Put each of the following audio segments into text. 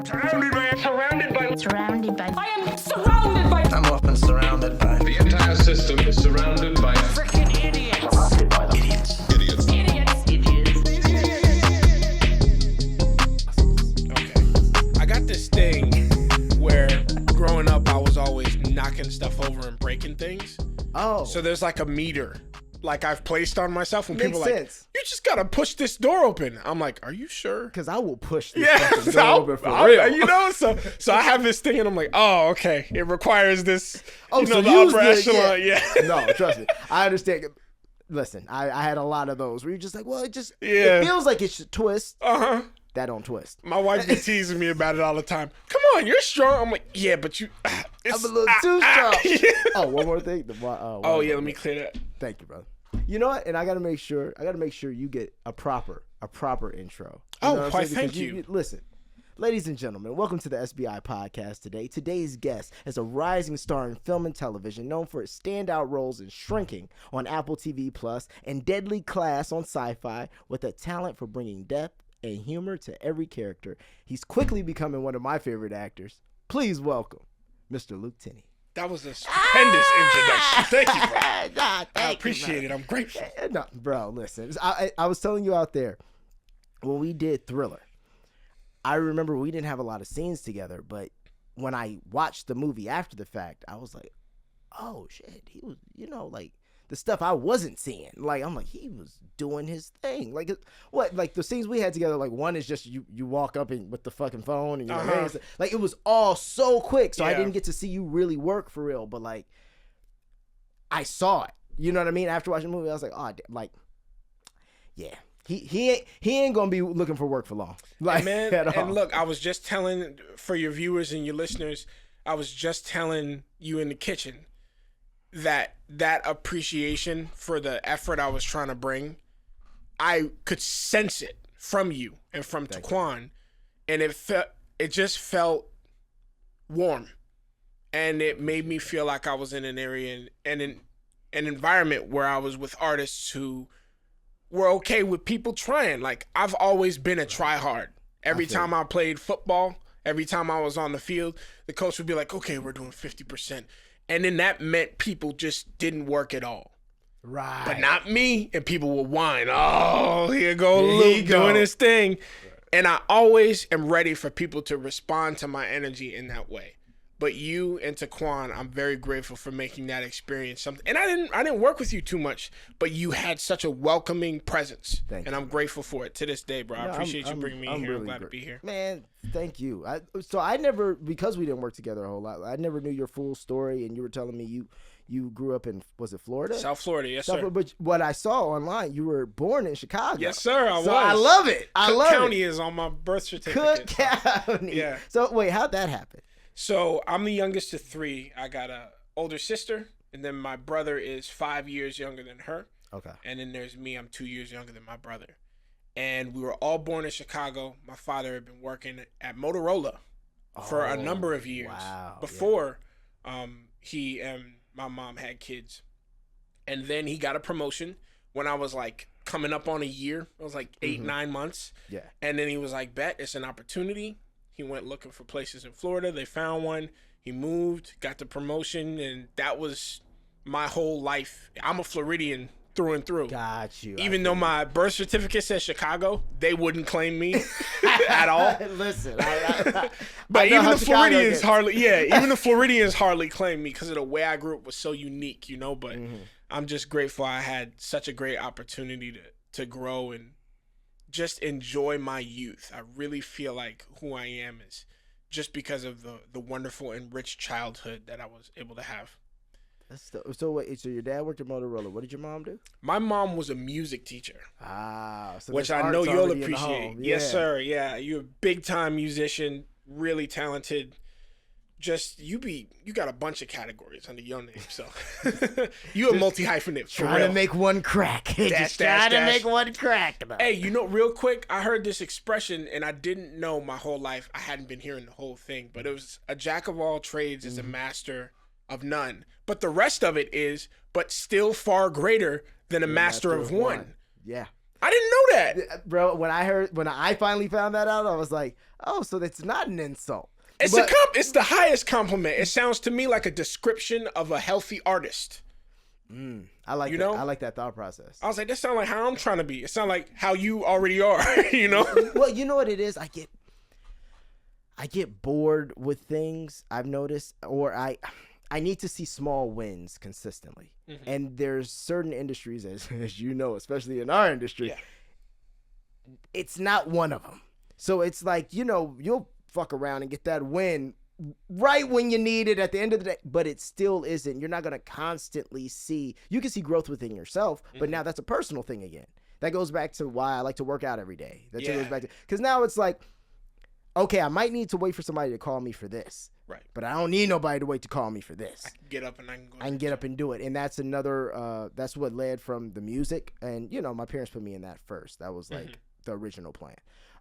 I am surrounded by. I'm often surrounded by. The entire system is surrounded by Freaking idiots. Surrounded by them. idiots. Okay. I got this thing where growing up I was always knocking stuff over and breaking things. Oh. So there's like a meter like I've placed on myself when Makes people are like, sense. you just gotta push this door open. I'm like, are you sure? Because I will push this Yeah, fucking so door open for real. you know, so I have this thing and I'm like, oh, okay. It requires this, Oh, you know, so the use upper the- echelon. Yeah. No, trust me. I understand. Listen, I had a lot of those where you're just like, well, it feels like it should twist. Uh-huh. That don't twist. My wife be teasing me about it all the time. Come on, you're strong. I'm like, yeah, but you. It's, I'm a little too strong. Yeah. Oh, one more thing. Oh yeah, let me clear that. Thank you, brother. You know what? And I gotta make sure you get a proper intro. You know Oh, what I'm why, saying? thank Because you. Listen, ladies and gentlemen, welcome to the SBI podcast today. Today's guest is a rising star in film and television, known for its standout roles in Shrinking on Apple TV Plus and Deadly Class on Sci-Fi, with a talent for bringing depth and humor to every character. He's quickly becoming one of my favorite actors. Please welcome Mr. Luke Tennie. That was a stupendous introduction. Thank you, bro. Nah, I appreciate it. I'm grateful. No, bro, listen. I was telling you out there, when we did Thriller, I remember we didn't have a lot of scenes together, but when I watched the movie after the fact, I was like, oh, shit. He was, like, the stuff I wasn't seeing. Like, I'm like, he was doing his thing. Like, like, the scenes we had together, like, one is just you walk up and with the fucking phone and you're like, hey, like, it was all so quick, so I didn't get to see you really work for real, but, like, I saw it. You know what I mean? After watching the movie, I was like, oh, like, yeah. He ain't gonna be looking for work for long. Like, Man, at all. and look, I was just telling, for your viewers and your listeners, I was just telling you in the kitchen that appreciation for the effort I was trying to bring, I could sense it from you and from Taquan, and it just felt warm, and it made me feel like I was in an area and in an environment where I was with artists who were okay with people trying. Like, I've always been a try hard. Every time I played football, every time I was on the field, the coach would be like, okay, we're doing 50%. And then that meant people just didn't work at all. Right. But not me. And people would whine, oh, here go Luke doing his thing. Right. And I always am ready for people to respond to my energy in that way. But you and Taquan, I'm very grateful for making that experience something. And I didn't work with you too much, but you had such a welcoming presence. And I'm grateful for it to this day, bro. I appreciate you bringing me in here. Really I'm glad to be here. Man, thank you. I never, because we didn't work together a whole lot, I never knew your full story, and you were telling me you grew up in, was it Florida? South Florida, yes, sir. But what I saw online, you were born in Chicago. Yes, sir, I was. I love it. Cook County is on my birth certificate. Cook County. Yeah. So wait, how'd that happen? So I'm the youngest of three. I got a older sister, and then my brother is 5 years younger than her. Okay. And then there's me. I'm 2 years younger than my brother. And we were all born in Chicago. My father had been working at Motorola for a number of years before he and my mom had kids. And then he got a promotion when I was like coming up on a year. I was like 8-9 months. Yeah. And then he was like, bet, it's an opportunity. He went looking for places in Florida. They found one. He moved, got the promotion, and that was my whole life. I'm a Floridian through and through. Got you. Even though my birth certificate says Chicago, they wouldn't claim me at all. Listen, but even the Floridians even the Floridians hardly claim me because of the way I grew up was so unique, you know. But I'm just grateful I had such a great opportunity to grow and just enjoy my youth. I really feel like who I am is just because of the wonderful and rich childhood that I was able to have. So wait, so your dad worked at Motorola. What did your mom do? My mom was a music teacher. So which I know you'll appreciate. Yes, sir. Yeah, you're a big time musician, really talented. Just you got a bunch of categories under your name, so you a multi-hyphenate. Trying to make one crack. Just trying to make one crack. Hey, real quick, I heard this expression and I didn't know my whole life. I hadn't been hearing the whole thing, but it was a jack of all trades is a master of none. But the rest of it is, but still far greater than a master of one. Yeah. I didn't know that. Bro, when I finally found that out, I was like, oh, so that's not an insult. It's it's the highest compliment. It sounds to me like a description of a healthy artist. I like that. I like that thought process. I was like, that sounds like how I'm trying to be. It sounds like how you already are, you know? Well, you know what it is? I get bored with things, I've noticed, or I need to see small wins consistently. Mm-hmm. And there's certain industries, as you know, especially in our industry, it's not one of them. So it's like, you'll fuck around and get that win right when you need it at the end of the day, but it still isn't. You're not going to constantly you can see growth within yourself, but now that's a personal thing again. That goes back to why I like to work out every day. That goes back to, because now it's like, okay, I might need to wait for somebody to call me for this. Right. But I don't need nobody to wait to call me for this. I can get up and I can go. I can get up and do it. And that's another, that's what led from the music. And, my parents put me in that first. That was like the original plan.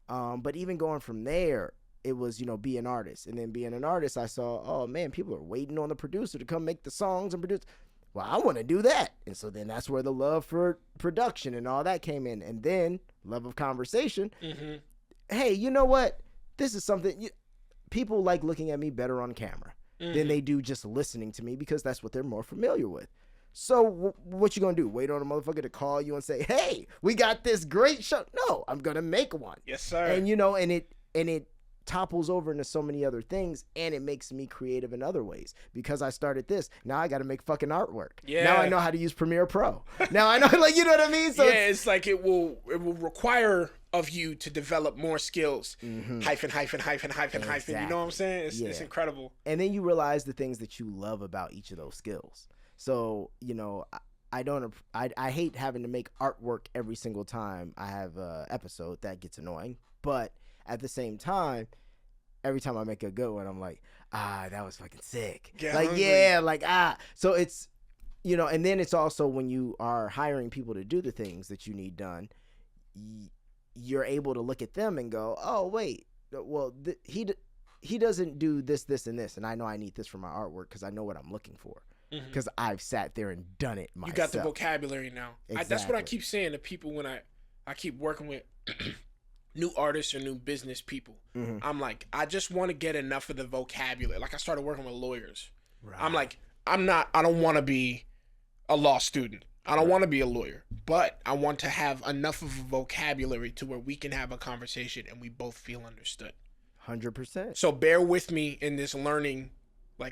But even going from there, it was, be an artist. And then being an artist, I saw, oh man, people are waiting on the producer to come make the songs and produce. Well, I want to do that. And so then that's where the love for production and all that came in. And then love of conversation. Mm-hmm. Hey, you know what? This is something people like looking at me better on camera than they do just listening to me, because that's what they're more familiar with. So what you gonna do? Wait on a motherfucker to call you and say, "Hey, we got this great show." No, I'm gonna make one. Yes, sir. And and it topples over into so many other things, and it makes me creative in other ways. Because I started this, now I got to make fucking artwork. Yeah. Now I know how to use Premiere Pro. Now I know, like, you know what I mean? So it's like it will require of you to develop more skills. Hyphen. Exactly. You know what I'm saying? It's incredible. And then you realize the things that you love about each of those skills. So, I hate having to make artwork every single time I have an episode. That gets annoying. But at the same time, every time I make a good one, I'm like, that was fucking sick. So it's, and then it's also when you are hiring people to do the things that you need done, you're able to look at them and go, oh, wait, well, he doesn't do this, and this, and I know I need this for my artwork because I know what I'm looking for. Because I've sat there and done it myself. You got the vocabulary now. Exactly. That's what I keep saying to people when I keep working with new artists or new business people. I'm like, I just want to get enough of the vocabulary. Like, I started working with lawyers. Right. I'm like, I don't want to be a law student. I don't want to be a lawyer, but I want to have enough of a vocabulary to where we can have a conversation and we both feel understood. 100%. So bear with me in this learning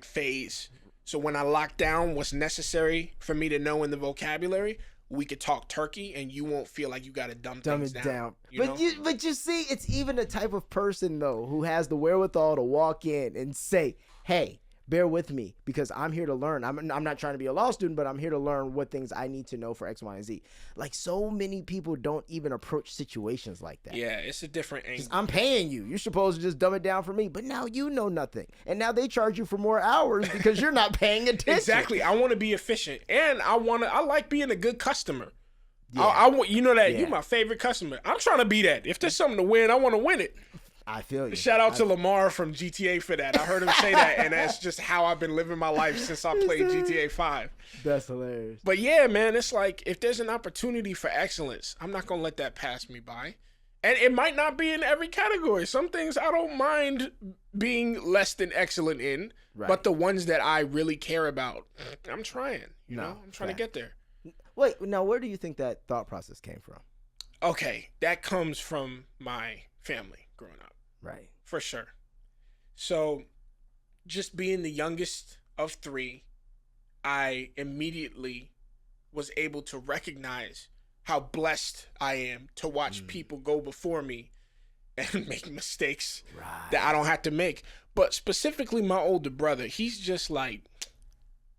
phase. So when I lock down what's necessary for me to know in the vocabulary, we could talk turkey and you won't feel like you got to dumb things down. But you see, it's even a type of person, though, who has the wherewithal to walk in and say, hey, bear with me because I'm here to learn. I'm not trying to be a law student, but I'm here to learn what things I need to know for X, Y, and Z. Like, so many people don't even approach situations like that. Yeah, it's a different angle. I'm paying you. You're supposed to just dumb it down for me, but now you know nothing. And now they charge you for more hours because you're not paying attention. Exactly. I want to be efficient, and I like being a good customer. Yeah. I want you're my favorite customer. I'm trying to be that. If there's something to win, I want to win it. I feel you. Shout out to Lamar from GTA for that. I heard him say that, and that's just how I've been living my life since I played GTA 5. That's hilarious. But yeah, man, it's like if there's an opportunity for excellence, I'm not going to let that pass me by. And it might not be in every category. Some things I don't mind being less than excellent in, but the ones that I really care about, I'm trying. I'm trying to get there. Wait, now where do you think that thought process came from? Okay, that comes from my family growing up. Right. For sure. So, just being the youngest of 3, I immediately was able to recognize how blessed I am to watch people go before me and make mistakes that I don't have to make. But specifically my older brother, he's just like,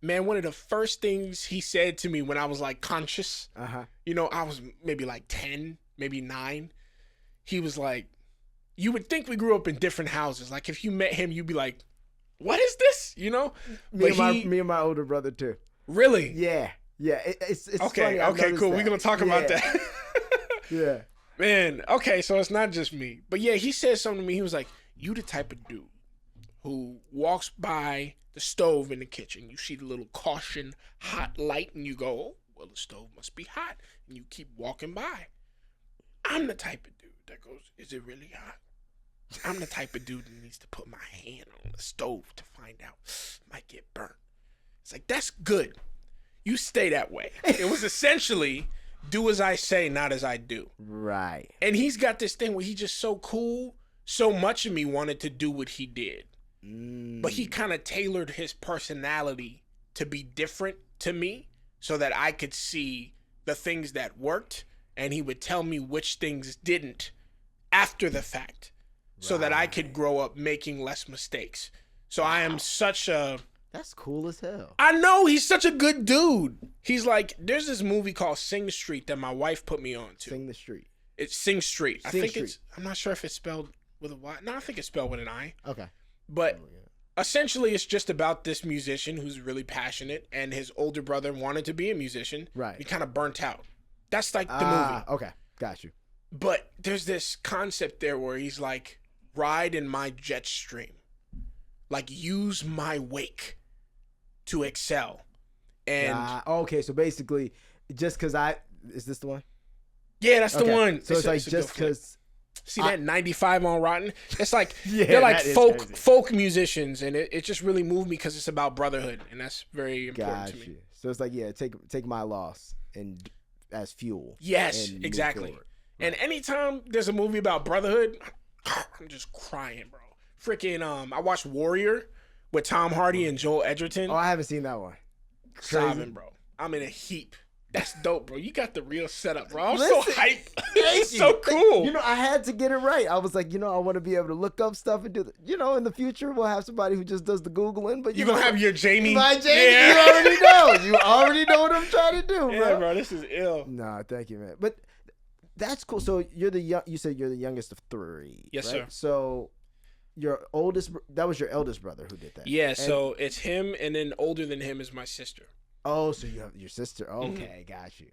man, one of the first things he said to me when I was conscious, I was maybe 10, maybe 9. He was like, you would think we grew up in different houses. Like, if you met him, you'd be like, what is this? Me and my older brother, too. Really? Yeah. It's okay, funny. Okay, cool. We're going to talk about that. Yeah. Man, okay, so it's not just me. But yeah, he said something to me. He was like, you the type of dude who walks by the stove in the kitchen. You see the little caution hot light, and you go, oh, well, the stove must be hot. And you keep walking by. I'm the type of dude that goes, is it really hot? I'm the type of dude that needs to put my hand on the stove to find out. Might get burnt. It's like, that's good. You stay that way. It was essentially do as I say, not as I do. Right. And he's got this thing where he's just so cool. So much of me wanted to do what he did. But he kind of tailored his personality to be different to me so that I could see the things that worked, and he would tell me which things didn't after the fact so that I could grow up making less mistakes. So I am such a... That's cool as hell. I know, he's such a good dude. He's like, there's this movie called Sing Street that my wife put me on to. Sing the Street. It's Sing Street. I Sing think Street. it's... I'm not sure if it's spelled with a Y. No, I think it's spelled with an I. Okay. But essentially, it's just about this musician who's really passionate, and his older brother wanted to be a musician. Right. He kind of burnt out. That's like the movie. Okay. Got you. But there's this concept there where he's like, ride in my jet stream. Like, use my wake to excel. And okay, so basically, just because is this the one? yeah, that's the one. So it's like just because. See that 95 on Rotten? It's like Yeah, they're like that is crazy. folk musicians, and it just really moved me because it's about brotherhood, and that's very important Got to me. you. So it's like, yeah, take my loss and as fuel. Yes, and move exactly. forward. And anytime there's a movie about brotherhood, I'm just crying, bro. Freaking I watched Warrior with Tom Hardy and Joel Edgerton. Oh, I haven't seen that one. Sobbing, bro. I'm in a heap. That's dope, bro. You got the real setup, bro. I'm Listen, so hyped. It's so cool. You know, I had to get it right. I was like, I want to be able to look up stuff and do the, in the future we'll have somebody who just does the Googling. But You're going to have your Jamie. My Jamie, Yeah. you already know. You already know what I'm trying to do, bro. Yeah, bro. This is ill. Nah, thank you, man. But that's cool. So you said you're the youngest of three. Yes, right? sir. So that was your eldest brother who did that. Yeah, so it's him, and then older than him is my sister. Oh, so you have your sister. Okay, got you.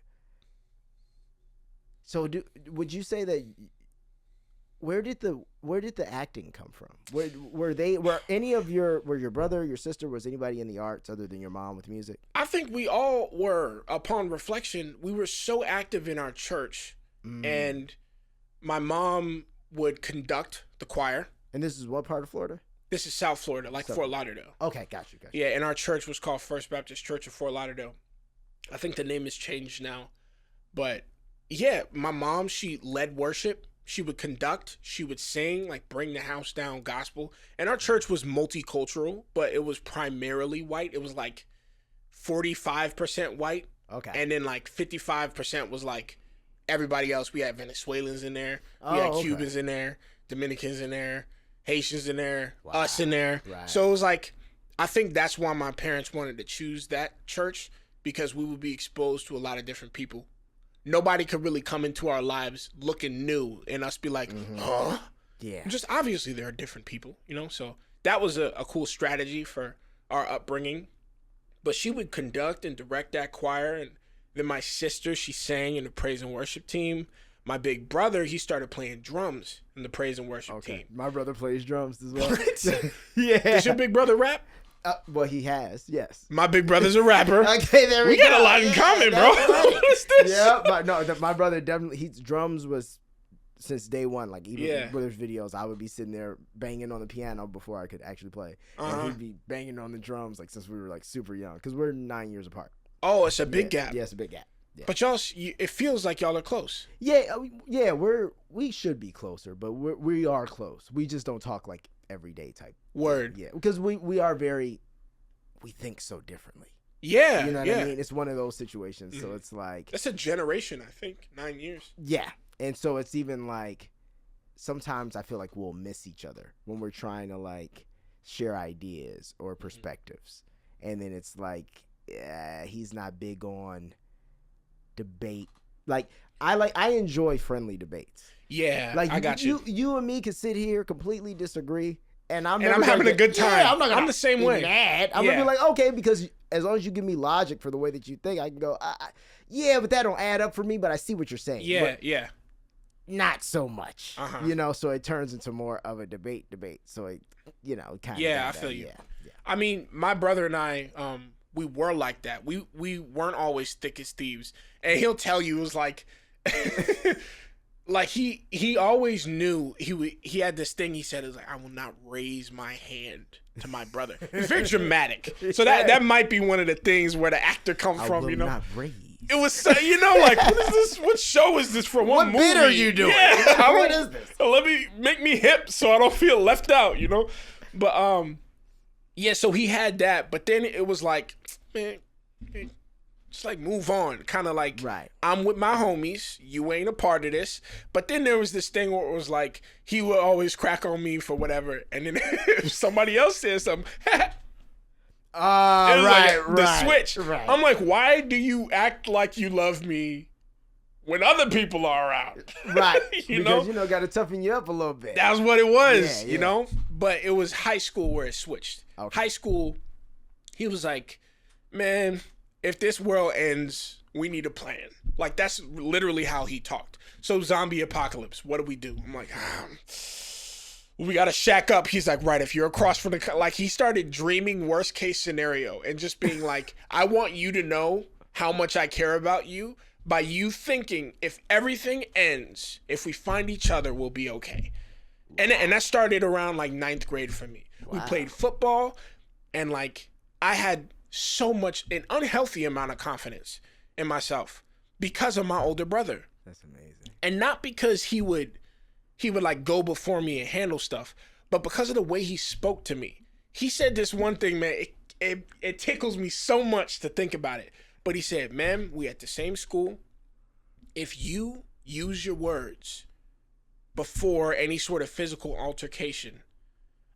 So would you say that where did the acting come from? Were your brother, your sister, was anybody in the arts other than your mom with music? I think we all were. Upon reflection, we were so active in our church, and my mom would conduct the choir. And this is what part of Florida? This is South Florida, like Fort Lauderdale. Okay, got you. Yeah, and our church was called First Baptist Church of Fort Lauderdale. I think the name has changed now. But yeah, my mom, she led worship. She would conduct. She would sing, like bring the house down gospel. And our church was multicultural, but it was primarily white. It was like 45% white. Okay. And then like 55% was like everybody else. We had Venezuelans in there. We had Cubans in there. Dominicans in there. Haitians in there, us in there. Right. So it was like, I think that's why my parents wanted to choose that church, because we would be exposed to a lot of different people. Nobody could really come into our lives looking new and us be like, huh? Yeah. Just obviously there are different people, so that was a cool strategy for our upbringing. But she would conduct and direct that choir. And then my sister, she sang in the praise and worship team. My big brother, he started playing drums in the praise and worship team. My brother plays drums as well. Yeah. Does your big brother rap? Well, he has, yes. My big brother's a rapper. Okay, there we go. We got a lot in common, bro. What's this? Yeah, but my brother definitely, drums was since day one. Like, even with his videos, I would be sitting there banging on the piano before I could actually play. And he'd be banging on the drums, like, since we were, like, super young. Because we're 9 years apart. Oh, it's a big gap. Yeah, it's a big gap. Yeah. But it feels like y'all are close. Yeah, we should be closer, but we are close. We just don't talk like everyday type. Word. Yeah, because we are we think so differently. Yeah, you know what I mean? It's one of those situations. So it's like it's a generation, I think, 9 years. Yeah, and so it's even like sometimes I feel like we'll miss each other when we're trying to like share ideas or perspectives, and then it's like he's not big on debate. Like I enjoy friendly debates. Yeah, like I got you. You and me could sit here completely disagree, and I'm having a good time. Yeah, I'm the same way. Mad. I'm gonna be like, okay, because as long as you give me logic for the way that you think, I can go, yeah, but that don't add up for me. But I see what you're saying. Yeah, but yeah. Not so much. So it turns into more of a debate. So it, kind of. Yeah, I feel you. Yeah. I mean, my brother and I, we were like that. We weren't always thick as thieves. And he'll tell you, it was like, like he always knew he had this thing he said, it was like, I will not raise my hand to my brother. It's very dramatic. So that might be one of the things where the actor comes from, will you know. not raise. It was so, you know, like, what is this? What show is this from? What movie? bit are you doing? Yeah, What is this? Make me hip so I don't feel left out, you know? But yeah, so he had that, but then it was like, man, just like move on. Kind of like, right. I'm with my homies, you ain't a part of this. But then there was this thing where it was like, he would always crack on me for whatever, and then if somebody else says something, right. The switch. Right. I'm like, why do you act like you love me when other people are around? Right. you because, know, got to toughen you up a little bit. that was what it was, Yeah. you know? But it was high school where it switched. Okay. High school, he was like, man, if this world ends, we need a plan. Like, that's literally how he talked. So zombie apocalypse, what do we do? I'm like, we got to shack up. He's like, right, if you're across from like, he started dreaming worst case scenario and just being like, I want you to know how much I care about you by you thinking if everything ends, if we find each other, we'll be okay. And that started around like 9th grade for me. Wow. We played football, and like I had so much, an unhealthy amount of confidence in myself because of my older brother. That's amazing. And not because he would like go before me and handle stuff, but because of the way he spoke to me. He said this one thing, man, it tickles me so much to think about it. But he said, man, we at the same school. If you use your words before any sort of physical altercation,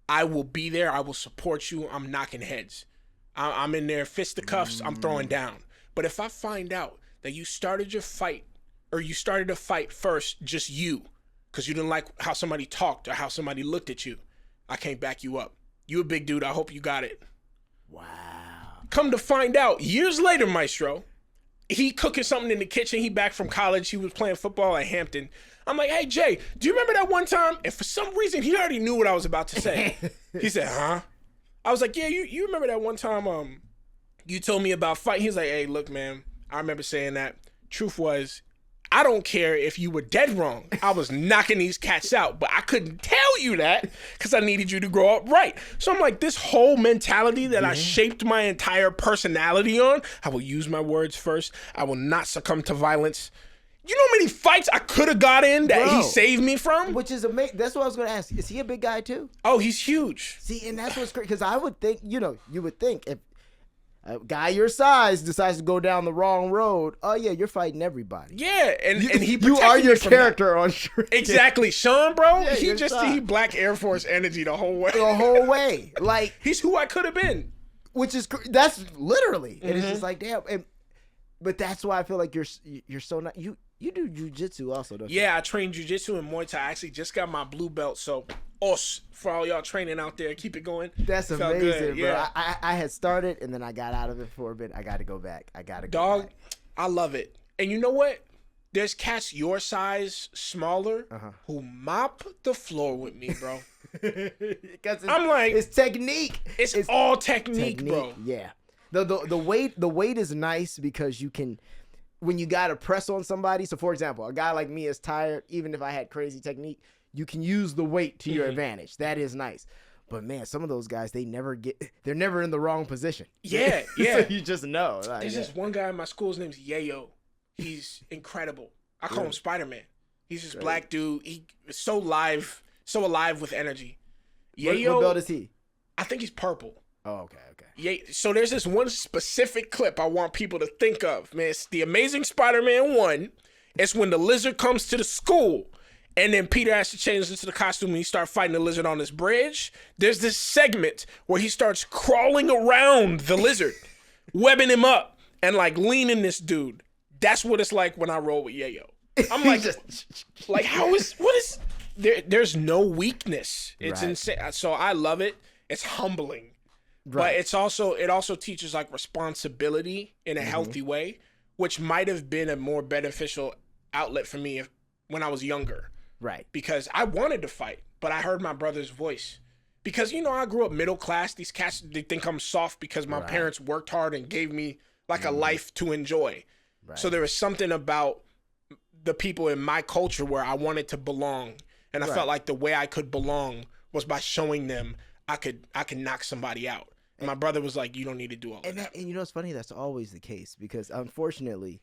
I will be there. I will support you. I'm knocking heads. I'm in there, fisticuffs. I'm throwing down. But if I find out that you started your fight, or you started a fight first, just you, because you didn't like how somebody talked or how somebody looked at you, I can't back you up. You a big dude. I hope you got it. Wow. Come to find out, years later, Maestro, he cooking something in the kitchen. He back from college. He was playing football at Hampton. I'm like, hey, Jay, do you remember that one time? And for some reason, he already knew what I was about to say. He said, huh? I was like, yeah, you remember that one time you told me about fight? He was like, hey, look, man, I remember saying that. Truth was, I don't care if you were dead wrong. I was knocking these cats out, but I couldn't tell you that because I needed you to grow up right. So I'm like, this whole mentality that I shaped my entire personality on, I will use my words first. I will not succumb to violence. You know how many fights I could have got in that he saved me from? Which is amazing. That's what I was going to ask. Is he a big guy too? Oh, he's huge. See, and that's what's great. Because I would think, you would think if a guy your size decides to go down the wrong road, oh yeah, you're fighting everybody. Yeah, and he you are protected your me from character on screen. Exactly. Sean, bro, Yeah, he Black Air Force energy the whole way. The whole way. Like, he's who I could have been. which is that's literally. And it's just like, damn. But that's why I feel like you're so not you do jujitsu also, don't you? Yeah, I train jujitsu and Muay Thai. I actually just got my blue belt, so for all y'all training out there, keep it going. That's Felt amazing, good, bro. yeah. I had started and then I got out of it for a bit. I got to go back. Dog, I love it. And you know what? There's cats your size, smaller, who mop the floor with me, bro. I'm like, it's technique. It's all technique, bro. Yeah. The weight is nice because you can, when you got to press on somebody. So for example, a guy like me is tired. Even if I had crazy technique, you can use the weight to your advantage. That is nice. But man, some of those guys, they're never in the wrong position. Yeah, yeah. So you just know. Like, There's this one guy in my school's name's Yayo. He's incredible. I call him Spider-Man. He's this black dude. He is so alive with energy. Yayo, what belt is he? I think he's purple. Oh, okay. Yeah, so there's this one specific clip I want people to think of, man. It's the Amazing Spider-Man 1. It's when the lizard comes to the school, and then Peter has to change into the costume and he starts fighting the lizard on this bridge. There's this segment where he starts crawling around the lizard, webbing him up, and like leaning this dude. That's what it's like when I roll with Yayo. I'm like, like there's no weakness. It's insane. So I love it. It's humbling. But it also teaches like responsibility in a healthy way, which might have been a more beneficial outlet for me when I was younger. Right. Because I wanted to fight, but I heard my brother's voice. Because, I grew up middle class. These cats, they think I'm soft because my parents worked hard and gave me like a life to enjoy. Right. So there was something about the people in my culture where I wanted to belong, and I felt like the way I could belong was by showing them I could knock somebody out. And my brother was like, "You don't need to do all of that." And you know, it's funny. That's always the case because unfortunately,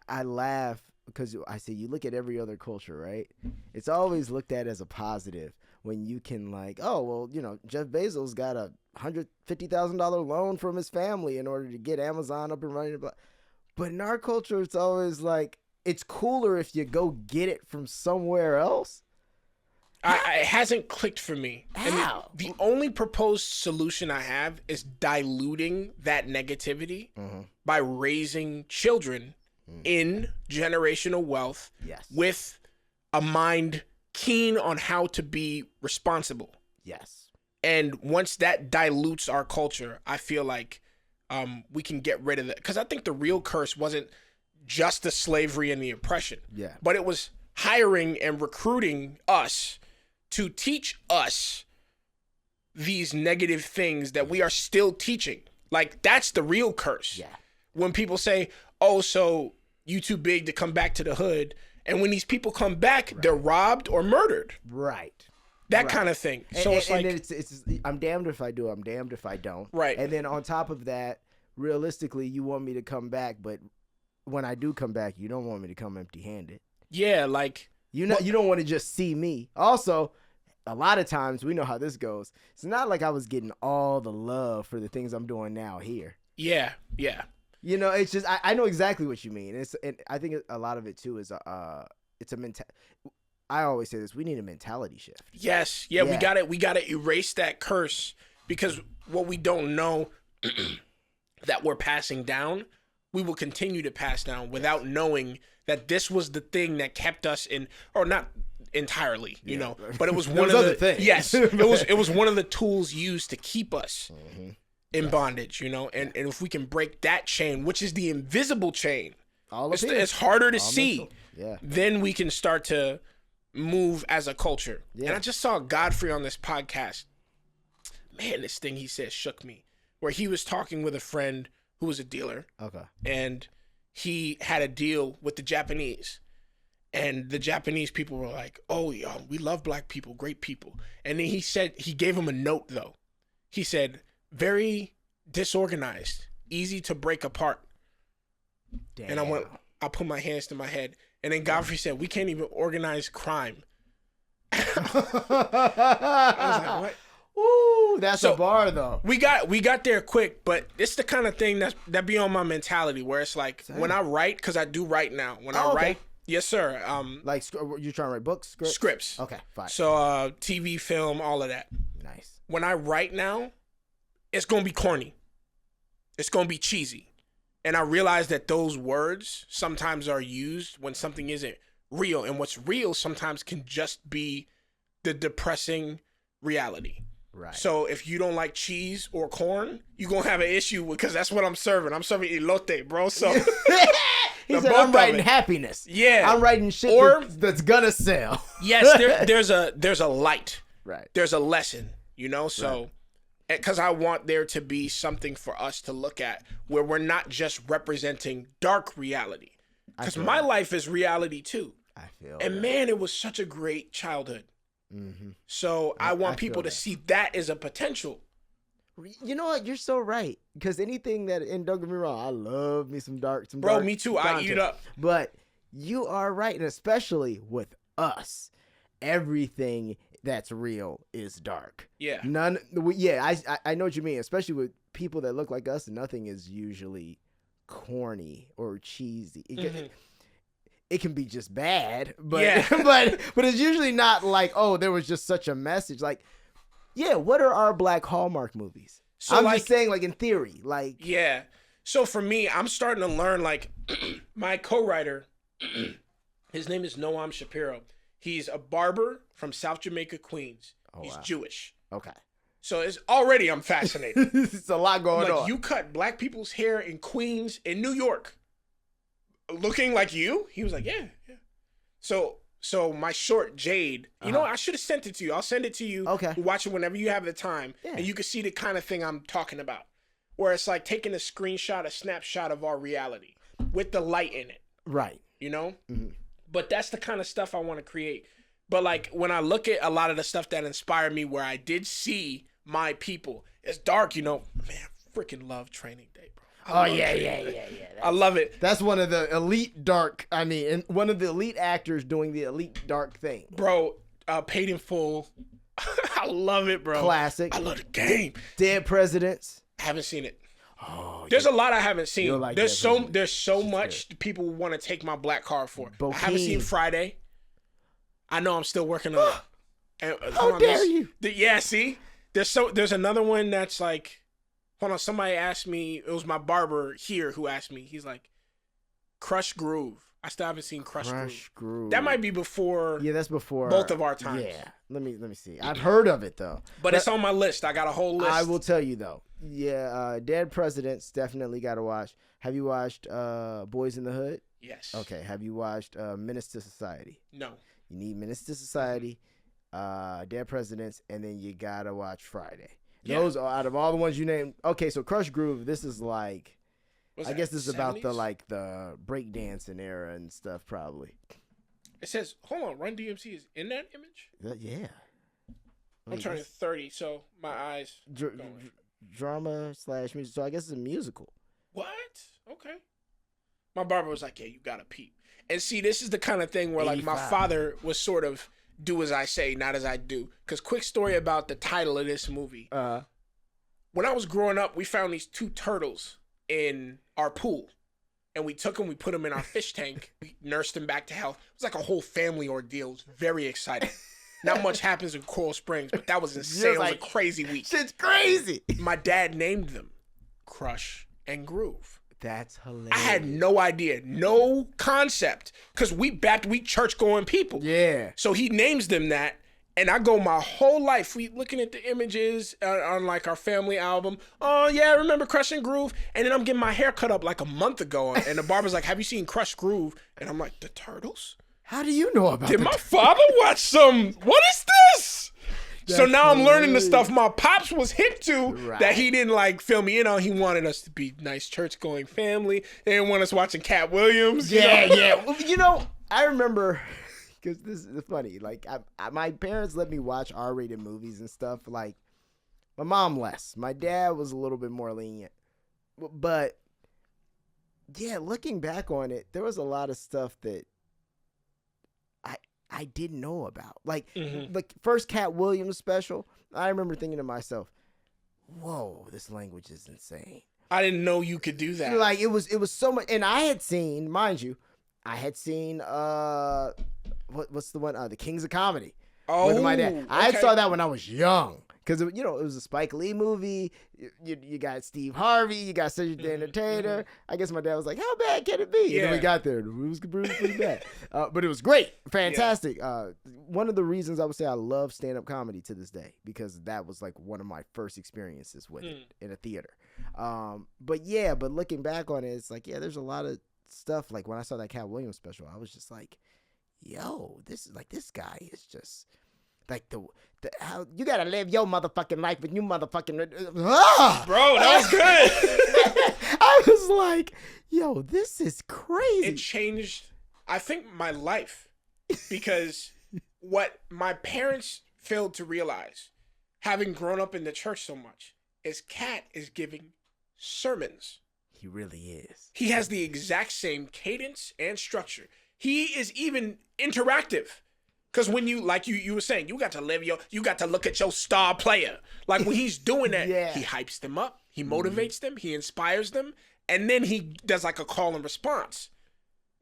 I laugh because I say you look at every other culture, right? It's always looked at as a positive when you can like, oh well, you know, Jeff Bezos got a $150,000 loan from his family in order to get Amazon up and running. But in our culture, it's always like it's cooler if you go get it from somewhere else. It hasn't clicked for me. How? And the only proposed solution I have is diluting that negativity by raising children in generational wealth with a mind keen on how to be responsible. Yes. And once that dilutes our culture, I feel like we can get rid of that. Because I think the real curse wasn't just the slavery and the oppression. Yeah. But it was hiring and recruiting us to teach us these negative things that we are still teaching. Like, that's the real curse. Yeah. When people say, oh, so you too big to come back to the hood. And when these people come back, they're robbed or murdered. Right. That kind of thing. So it's like, it's I'm damned if I do, I'm damned if I don't. Right. And then on top of that, realistically, you want me to come back, but when I do come back, you don't want me to come empty-handed. Yeah, like you don't want to just see me. Also, a lot of times we know how this goes. It's not like I was getting all the love for the things I'm doing now here. Yeah. You know, it's just I know exactly what you mean. And I think a lot of it too is it's a I always say this: we need a mentality shift. Yes, yeah. we gotta erase that curse, because what we don't know that we're passing down, we will continue to pass down without knowing that this was the thing that kept us in, or not entirely, you know, but it was one of the things. Yes, it was one of the tools used to keep us in bondage, you know, and if we can break that chain, which is the invisible chain, it's harder to see. Yeah. Then we can start to move as a culture. Yeah. And I just saw Godfrey on this podcast. Man, this thing he said shook me. Where he was talking with a friend who was a dealer. Okay. And he had a deal with the Japanese. And the Japanese people were like, oh, yo, we love black people, great people. And then he said, he gave him a note, though. He said, very disorganized, easy to break apart. Damn. And I put my hands to my head. And then Godfrey said, we can't even organize crime. I was like, what? Ooh, that's a bar, though. We got there quick, but it's the kind of thing that be on my mentality where it's like, when I write, because I do write now. When I write, yes, sir. Like, you're trying to write books? Scripts. Okay, fine. So, TV, film, all of that. Nice. When I write now, it's going to be corny. It's going to be cheesy. And I realize that those words sometimes are used when something isn't real. And what's real sometimes can just be the depressing reality. Right. So if you don't like cheese or corn, you're going to have an issue because that's what I'm serving. I'm serving elote, bro. So he said, I'm writing happiness. Yeah. I'm writing shit that's going to sell. Yes, there's a light. Right. There's a lesson, you know? So because I want there to be something for us to look at where we're not just representing dark reality. Because my life is reality too. I feel and man, it was such a great childhood. Mm-hmm. So I want people to see that as a potential. You know what? You're so right. Because anything that, and don't get me wrong, I love me some dark. Bro, me too. Content. I eat it up. But you are right. And especially with us, everything that's real is dark. Yeah. I know what you mean. Especially with people that look like us, nothing is usually corny or cheesy. It can be just bad, but but it's usually not like, oh, there was just such a message. Like, yeah, what are our Black Hallmark movies? So I'm just saying, like, in theory, like. Yeah. So for me, I'm starting to learn, like, my co-writer, his name is Noam Shapiro. He's a barber from South Jamaica, Queens. He's Jewish. Okay. So I'm fascinated. It's a lot going on. You cut black people's hair in Queens, in New York, looking like you? He was like, yeah. So my short, Jade, you know, I should have sent it to you. I'll send it to you. Okay. Watch it whenever you have the time. Yeah. And you can see the kind of thing I'm talking about. Where it's like taking a snapshot of our reality with the light in it. Right. You know? Mm-hmm. But that's the kind of stuff I want to create. But like when I look at a lot of the stuff that inspired me, where I did see my people, it's dark, you know. Man, freaking love Training Day, bro. Oh yeah. I love it, That's one of the elite dark. I mean, and one of the elite actors doing the elite dark thing. bro. Paid in Full. I love it, bro. Classic. I love the game. Dead Presidents. Haven't seen it. Oh, There's a lot I haven't seen. You'll like there's Dead Presidents. there's so much people want to take my black card for. I haven't Bokeem. seen Friday. I know I'm still working on it. And, How dare you? Yeah, see, there's another one that's like, hold on. Somebody asked me. It was my barber here who asked me. He's like, Crush Groove. I still haven't seen Crush Groove. That might be before. Yeah, that's before both of our times. Yeah, let me see. I've heard of it though, But it's on my list. I got a whole list. I will tell you though. Yeah, Dead Presidents definitely got to watch. Have you watched Boys in the Hood? Yes. Okay. Have you watched Menace to Society? No. You need Menace to Society, Dead Presidents, and then you gotta watch Friday. Yeah. Those are out of all the ones you named. Okay, so Crush Groove. This is like. What's I that, guess this is about 70s? the breakdancing era and stuff, probably. It says, hold on, Run DMC is in that image? Yeah. I'm turning 30, so my eyes. going. Drama / music. So I guess it's a musical. What? Okay. My barber was like, yeah, you gotta peep. And see, this is the kind of thing where like my 85. father was sort of do as I say, not as I do. Because quick story about the title of this movie. When I was growing up, we found these 2 turtles in our pool. And we took them, we put them in our fish tank. We nursed them back to health. It was like a whole family ordeal. It was very exciting. Not much happens in Coral Springs, but that was insane. It was a crazy week. Shit's crazy. My dad named them Crush and Groove. That's hilarious. I had no idea, no concept, because we church going people. Yeah. So he names them that, and I go my whole life we looking at the images on like our family album. Oh yeah, I remember Crush and Groove, and then I'm getting my hair cut up like a month ago, and the barber's like, "Have you seen Crush Groove?" And I'm like, "The Turtles? How do you know about Did the my father watch some? What is this?" So now I'm learning the stuff my pops was hip to that he didn't like fill me in on. He wanted us to be nice church going family. They didn't want us watching Cat Williams. Yeah, you know? yeah. Well, you know, I remember because this is funny. Like, my parents let me watch R-rated movies and stuff. Like, my mom less. My dad was a little bit more lenient. But yeah, looking back on it, there was a lot of stuff that I didn't know about. Like, the first Cat Williams special, I remember thinking to myself, whoa, this language is insane. I didn't know you could do that. Like, it was so much. And I had seen, mind you, what's the one? The Kings of Comedy. Oh, with my dad. I okay. saw that when I was young. Because, you know, it was a Spike Lee movie. You got Steve Harvey. You got Cedric the Entertainer. I guess my dad was like, how bad can it be? Yeah. And then we got there. It was pretty bad. But it was great. Fantastic. One of the reasons I would say I love stand-up comedy to this day. Because that was like one of my first experiences with it in a theater. But looking back on it, it's like, yeah, there's a lot of stuff. Like when I saw that Cat Williams special, I was just like, yo, this guy is just... Like the how you gotta live your motherfucking life with you motherfucking Bro, that was good. I was like, yo, this is crazy. It changed, I think, my life because what my parents failed to realize, having grown up in the church so much, is Cat is giving sermons. He really is. He has the exact same cadence and structure. He is even interactive. Because when you, like you were saying, you got to look at your star player. Like when he's doing that, Yeah. he hypes them up, he motivates them, he inspires them, and then he does like a call and response.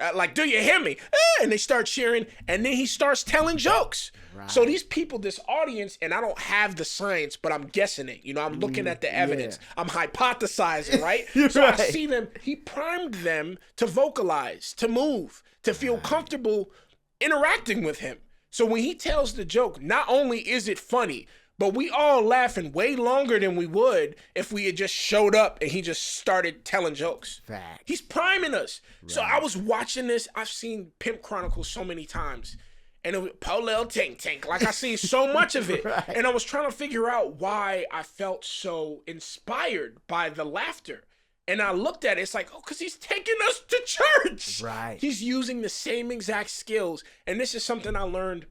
Like, do you hear me? And they start cheering, and then he starts telling jokes. Right. So these people, this audience, and I don't have the science, but I'm guessing it. You know, I'm looking at the evidence. I'm hypothesizing, right? So Right. I see them, he primed them to vocalize, to move, to feel comfortable interacting with him. So when he tells the joke, not only is it funny, but we all laughing way longer than we would if we had just showed up and he just started telling jokes. Fact. He's priming us. Right. So I was watching this. I've seen Pimp Chronicles so many times. And it was Polel Tink Tink. Like I seen so much of it. Right. And I was trying to figure out why I felt so inspired by the laughter. And I looked at it, it's like, oh, because he's taking us to church. Right. He's using the same exact skills. And this is something I learned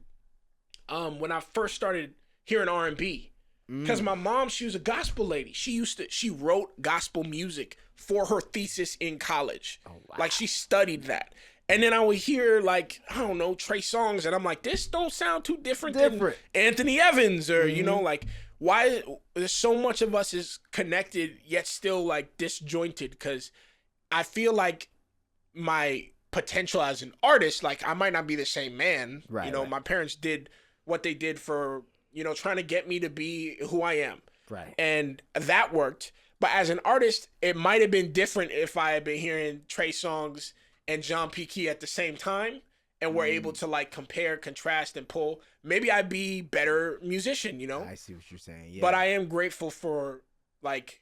when I first started hearing R&B. Because my mom, she was a gospel lady. She wrote gospel music for her thesis in college. Oh, wow. Like, she studied that. And then I would hear, like, I don't know, Trey songs, and I'm like, this don't sound too different than Anthony Evans, or, you know, like, why there's so much of us is connected, yet still, like, disjointed, because I feel like my potential as an artist, like, I might not be the same man. Right, you know, my parents did what they did for, you know, trying to get me to be who I am. Right. And that worked. But as an artist, it might have been different if I had been hearing Trey songs and John P. Key at the same time, and we're able to, like, compare, contrast, and pull. Maybe I'd be better musician, you know? I see what you're saying, yeah. But I am grateful for, like,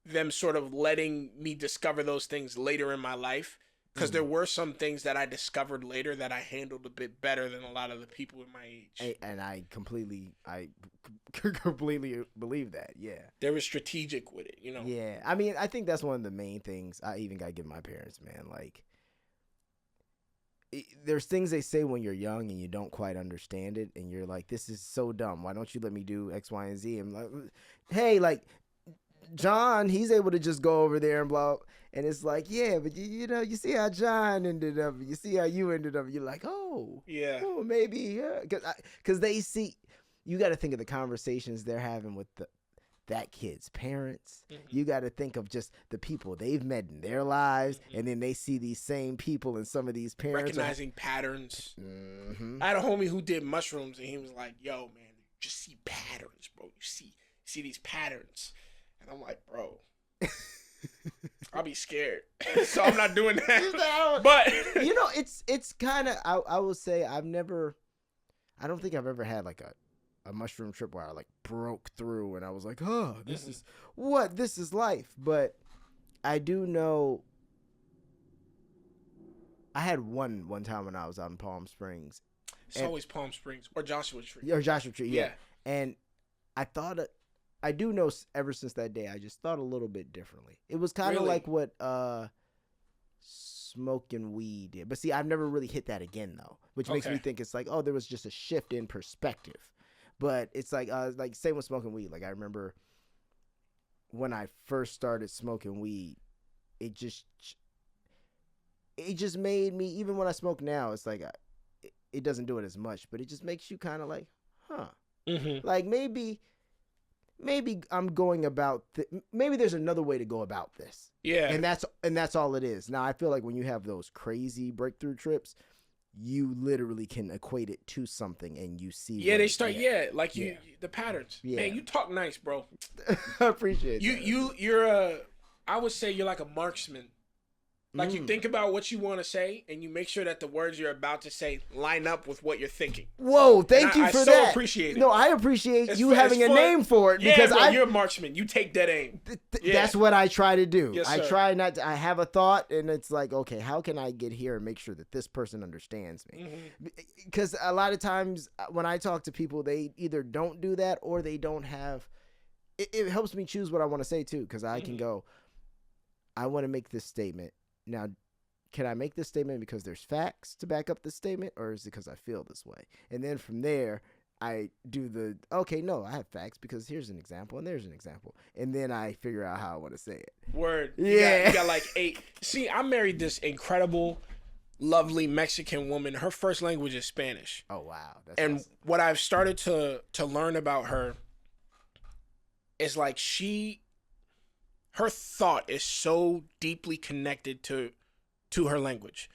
them sort of letting me discover those things later in my life, because there were some things that I discovered later that I handled a bit better than a lot of the people in my age. And I completely believe that, yeah. They were strategic with it, you know? Yeah, I mean, I think that's one of the main things I even got to give my parents, man, like, there's things they say when you're young and you don't quite understand it, and you're like, this is so dumb. Why don't you let me do X, Y, and Z? I'm like, hey, like, John, he's able to just go over there and blah. And it's like, yeah, but you know, you see how John ended up. You see how you ended up. You're like, oh, yeah, oh, maybe, yeah. Because they see, you got to think of the conversations they're having with that kid's parents. You got to think of just the people they've met in their lives, and then they see these same people in some of these parents. Recognizing patterns. I had a homie who did mushrooms, and he was like, yo, man, you just see patterns, bro. You see these patterns. And I'm like, bro, I'll be scared. So I'm not doing that. But you know, it's kind of, I will say, I don't think I've ever had like a mushroom trip where I like broke through and I was like, oh, this is life. But I do know I had one time when I was out in Palm Springs. It's always Palm Springs or Joshua Tree. Or Joshua Tree, yeah. And I do know ever since that day, I just thought a little bit differently. It was kind of like what smoking weed did. But see, I've never really hit that again, though, which makes me think it's like, oh, there was just a shift in perspective. But it's like same with smoking weed. Like, I remember when I first started smoking weed, it just made me, even when I smoke now, it's like it doesn't do it as much, but it just makes you kind of like, huh. Like, maybe I'm going about maybe there's another way to go about this. Yeah. And that's all it is. Now, I feel like when you have those crazy breakthrough trips, you literally can equate it to something, and you see. Yeah, they start. Like you, the patterns. Yeah. Man, you talk nice, bro. I appreciate you're I would say you're like a marksman. Like, you think about what you want to say, and you make sure that the words you're about to say line up with what you're thinking. Whoa, thank you for that. I so appreciate it. No, I appreciate you having a name for it, because you're a marksman. You take that aim. That's what I try to do. Yes, I try not to. I have a thought, and it's like, okay, how can I get here and make sure that this person understands me? Because a lot of times when I talk to people, they either don't do that or they don't have. It helps me choose what I want to say too, because I can go, I want to make this statement. Now, can I make this statement because there's facts to back up this statement, or is it because I feel this way? And then from there, I do no, I have facts because here's an example and there's an example. And then I figure out how I want to say it. Word. Yeah. You got like 8. See, I married this incredible, lovely Mexican woman. Her first language is Spanish. Oh, wow. That's and awesome. What I've started to learn about her is like her thought is so deeply connected to her language.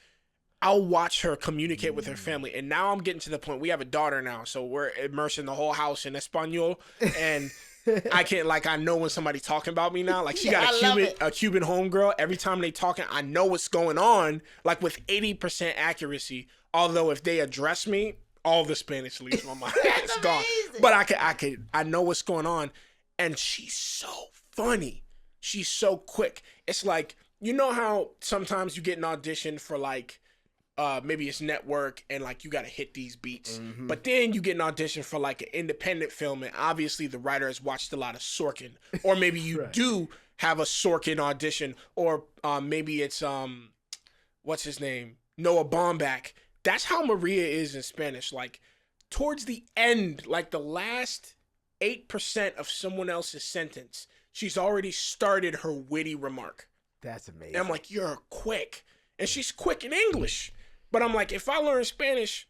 I'll watch her communicate with her family, and now I'm getting to the point, we have a daughter now, so we're immersing the whole house in Espanol, and I know when somebody's talking about me now. Like, she got a Cuban homegirl. Every time they talking, I know what's going on, like with 80% accuracy. Although if they address me, all the Spanish leaves my mind. It's gone. But I know what's going on, and she's so funny. She's so quick. It's like, you know how sometimes you get an audition for like, maybe it's network and like you got to hit these beats. But then you get an audition for like an independent film and obviously the writer has watched a lot of Sorkin. Or maybe you do have a Sorkin audition, or maybe it's what's his name, Noah Baumbach. That's how Maria is in Spanish. Like towards the end, like the last 8% of someone else's sentence, she's already started her witty remark. That's amazing. And I'm like, you're quick. And she's quick in English. But I'm like, if I learn Spanish,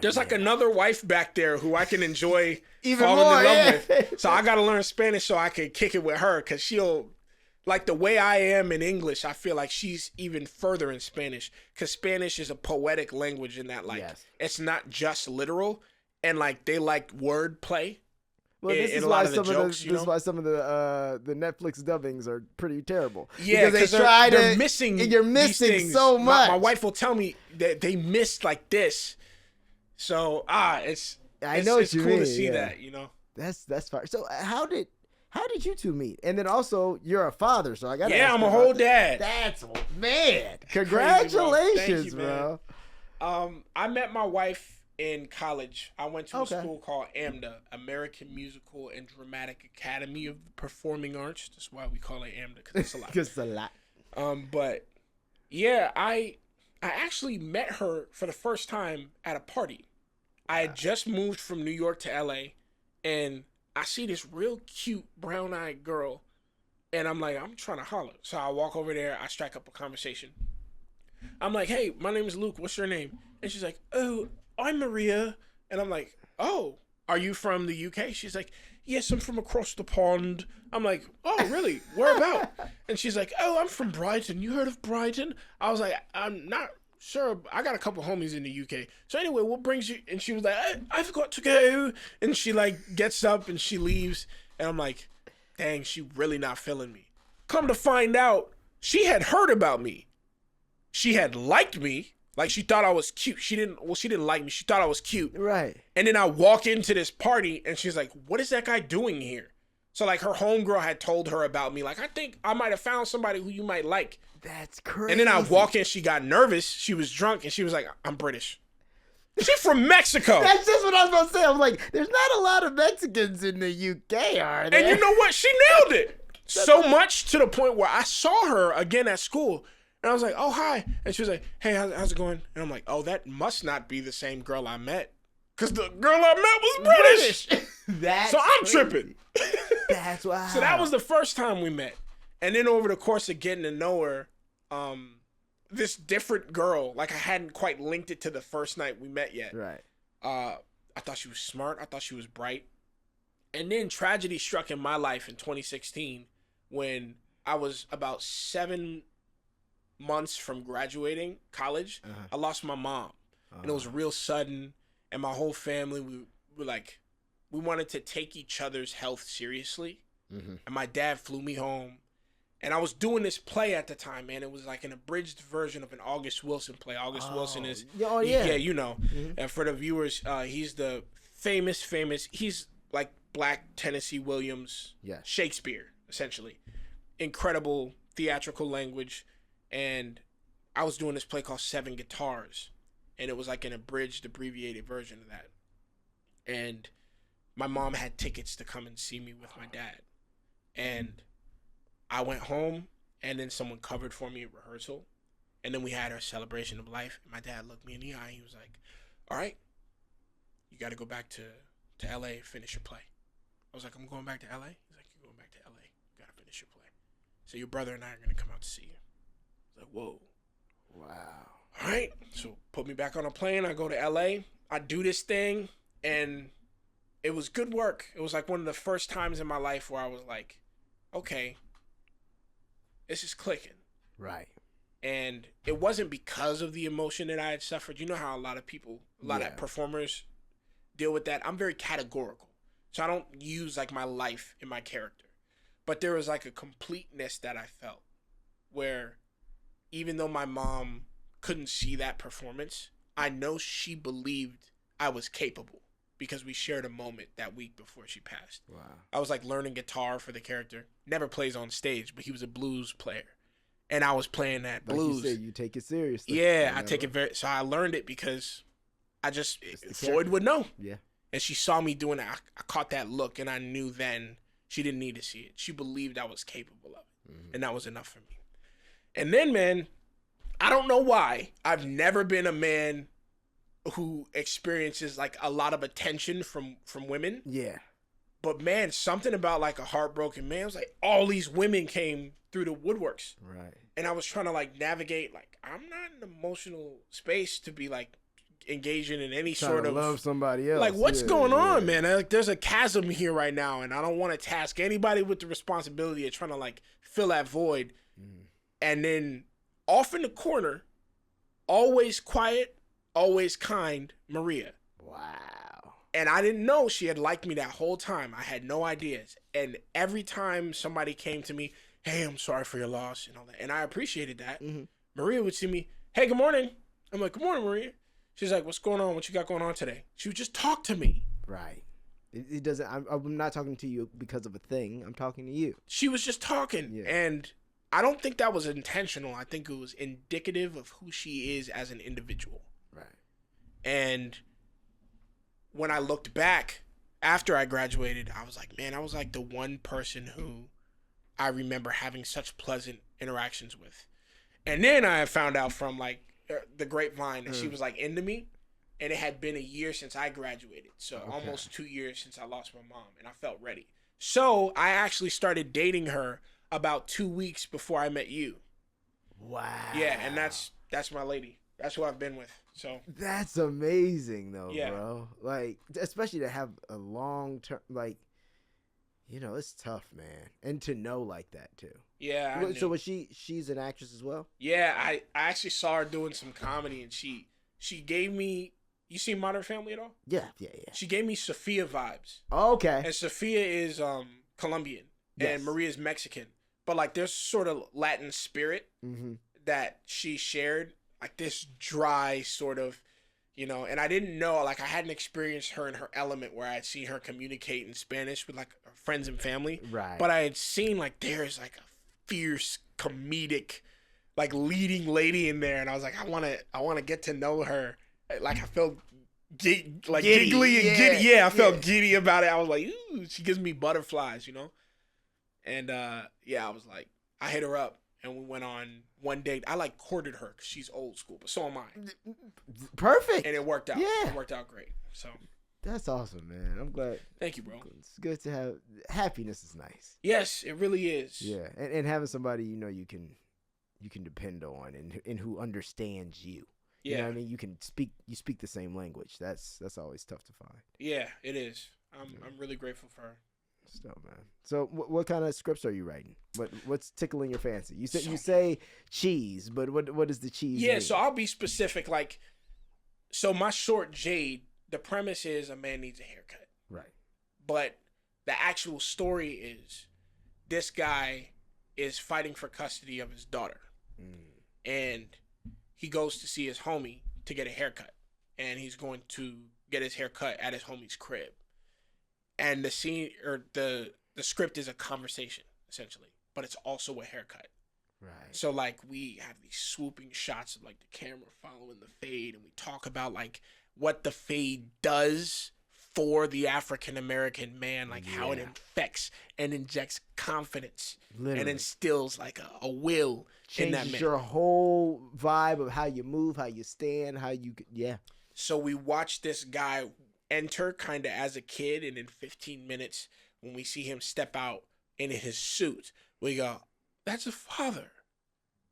there's like another wife back there who I can enjoy even falling more, in love with. So I got to learn Spanish so I can kick it with her, because she'll, like the way I am in English, I feel like she's even further in Spanish, because Spanish is a poetic language in that, like, it's not just literal, and like they like word play. Well, this is why some of the Netflix dubbings are pretty terrible. Yeah, because they're missing. And you're missing so much. My wife will tell me that they missed like this. So it's cool to see that, you know. That's fine. So how did you two meet? And then also you're a father, so I got I'm a whole dad. That's man. Congratulations, Thank you, bro. I met my wife in college. I went to a school called AMDA, American Musical and Dramatic Academy of the Performing Arts. That's why we call it AMDA, because it's a lot. It's a lot. But yeah, I actually met her for the first time at a party. I had just moved from New York to LA, and I see this real cute brown-eyed girl, and I'm like, I'm trying to holler. So I walk over there, I strike up a conversation. I'm like, hey, my name is Luke. What's your name? And she's like, oh, I'm Maria. And I'm like, oh, are you from the UK? She's like, yes, I'm from across the pond. I'm like, oh, really? Where about? And she's like, oh, I'm from Brighton. You heard of Brighton? I was like, I'm not sure. I got a couple homies in the UK. So anyway, what brings you? And she was like, I've got to go. And she like gets up and she leaves. And I'm like, dang, she really not feeling me. Come to find out, she had heard about me. She had liked me. Like, she thought I was cute. She didn't like me. She thought I was cute. Right. And then I walk into this party, and she's like, what is that guy doing here? So, like, her homegirl had told her about me. Like, I think I might have found somebody who you might like. That's crazy. And then I walk in, she got nervous. She was drunk, and she was like, I'm British. She's from Mexico. That's just what I was going to say. I'm like, there's not a lot of Mexicans in the UK, are there? And you know what? She nailed it. So much to the point where I saw her again at school. And I was like, oh, hi. And she was like, hey, how's it going? And I'm like, oh, that must not be the same girl I met. Because the girl I met was British. So I'm tripping. That's why. So that was the first time we met. And then over the course of getting to know her, this different girl, like I hadn't quite linked it to the first night we met yet. Right. I thought she was smart. I thought she was bright. And then tragedy struck in my life in 2016 when I was about 7 months from graduating college. I lost my mom, and it was real sudden, and my whole family, we wanted to take each other's health seriously. And my dad flew me home, and I was doing this play at the time, man. It was like an abridged version of an August Wilson play. August Wilson is you know, and for the viewers, he's the famous he's like Black Tennessee Williams, Shakespeare, essentially. Incredible theatrical language. And I was doing this play called Seven Guitars, and it was like an abridged, abbreviated version of that. And my mom had tickets to come and see me with my dad. And I went home, and then someone covered for me at rehearsal. And then we had our celebration of life. And my dad looked me in the eye, and he was like, all right, you got to go back to LA, finish your play. I was like, I'm going back to LA? He's like, you're going back to LA. You got to finish your play. So your brother and I are going to come out to see you. Like, whoa. Wow. All right. So put me back on a plane. I go to LA. I do this thing, and it was good work. It was like one of the first times in my life where I was like, okay, this is clicking. Right. And it wasn't because of the emotion that I had suffered. You know how a lot of people, a lot of performers deal with that. I'm very categorical. So I don't use like my life in my character. But there was like a completeness that I felt where even though my mom couldn't see that performance, I know she believed I was capable because we shared a moment that week before she passed. Wow. I was like learning guitar for the character. Never plays on stage, but he was a blues player. And I was playing that blues. Like you said, you take it seriously. Yeah, I take it very... So I learned it because I just... Floyd would know. Yeah. And she saw me doing it. I caught that look, and I knew then She didn't need to see it. She believed I was capable of it. And that was enough for me. And then, man, I don't know why. I've never been a man who experiences like a lot of attention from women. Yeah. But man, something about like a heartbroken man, it was like all these women came through the woodworks. Right. And I was trying to like navigate, like, I'm not in an emotional space to be like engaging in any Trying sort to of love somebody else. like, what's Yeah, going on, yeah. man? Like, there's a chasm here right now, and I don't want to task anybody with the responsibility of trying to like fill that void. And then off in the corner, always quiet, always kind, Maria. Wow. And I didn't know she had liked me that whole time. I had no ideas. And every time somebody came to me, hey, I'm sorry for your loss and all that, and I appreciated that. Maria would see me, hey, good morning. I'm like, good morning, Maria. She's like, what's going on? What you got going on today? She would just talk to me. Right. It doesn't. I'm not talking to you because of a thing. I'm talking to you. She was just talking. Yeah. And I don't think that was intentional. I think it was indicative of who she is as an individual. Right. And when I looked back after I graduated, I was like, man, I was like the one person who I remember having such pleasant interactions with. And then I found out from like the grapevine that she was like into me, and it had been a year since I graduated. So almost 2 years since I lost my mom, and I felt ready. So I actually started dating her about 2 weeks before I met you. Wow. Yeah, and that's my lady. That's who I've been with. So That's amazing though, Yeah. bro. Like, especially to have a long term, like, you know, it's tough, man. And to know like that too. yeah. I So knew. was she's an actress as well? Yeah, I actually saw her doing some comedy, and she gave me. You seen Modern Family at all? Yeah. She gave me Sophia vibes, Okay. and Sophia is Colombian, Yes. and Maria's Mexican. But like, there's sort of Latin spirit that she shared, like this dry sort of, you know. And I didn't know, like, I hadn't experienced her in her element where I had seen her communicate in Spanish with like her friends and family. Right. But I had seen like there's like a fierce comedic, like leading lady in there, and I was like, I want to get to know her. Like, I felt Giddy, giggly and yeah, giddy. Yeah, I felt yeah. giddy about it. I was like, ooh, she gives me butterflies, you know? And yeah, I was like, I hit her up, and we went on one date. I like courted her because she's old school, but so am I. Perfect. And it worked out. Yeah. It worked out great. So That's awesome, man. I'm glad. thank you, bro. It's good to have happiness is nice. Yes, it really is. Yeah, and having somebody you know you can depend on and who understands you. You know Yeah. what I mean? You speak the same language. That's always tough to find. Yeah, it is. I'm really grateful for her. Still, man. So what kind of scripts are you writing? What's tickling your fancy? You So- say cheese, but what is the cheese? Yeah, mean? so I'll be specific. Like, so my short Jade, the premise is a man needs a haircut. Right. But the actual story is this guy is fighting for custody of his daughter. And he goes to see his homie to get a haircut. And he's going to get his haircut at his homie's crib. And the scene, or the script is a conversation, essentially. But it's also a haircut. Right. So, like, we have these swooping shots of, like, the camera following the fade, and we talk about, like, what the fade does for the African-American man, like, how it infects and injects confidence Literally. and instills, like, a will in that Changes man. your whole vibe of how you move, how you stand, how you yeah. So we watch this guy enter kind of as a kid, and in 15 minutes, when we see him step out in his suit, we go, that's a father.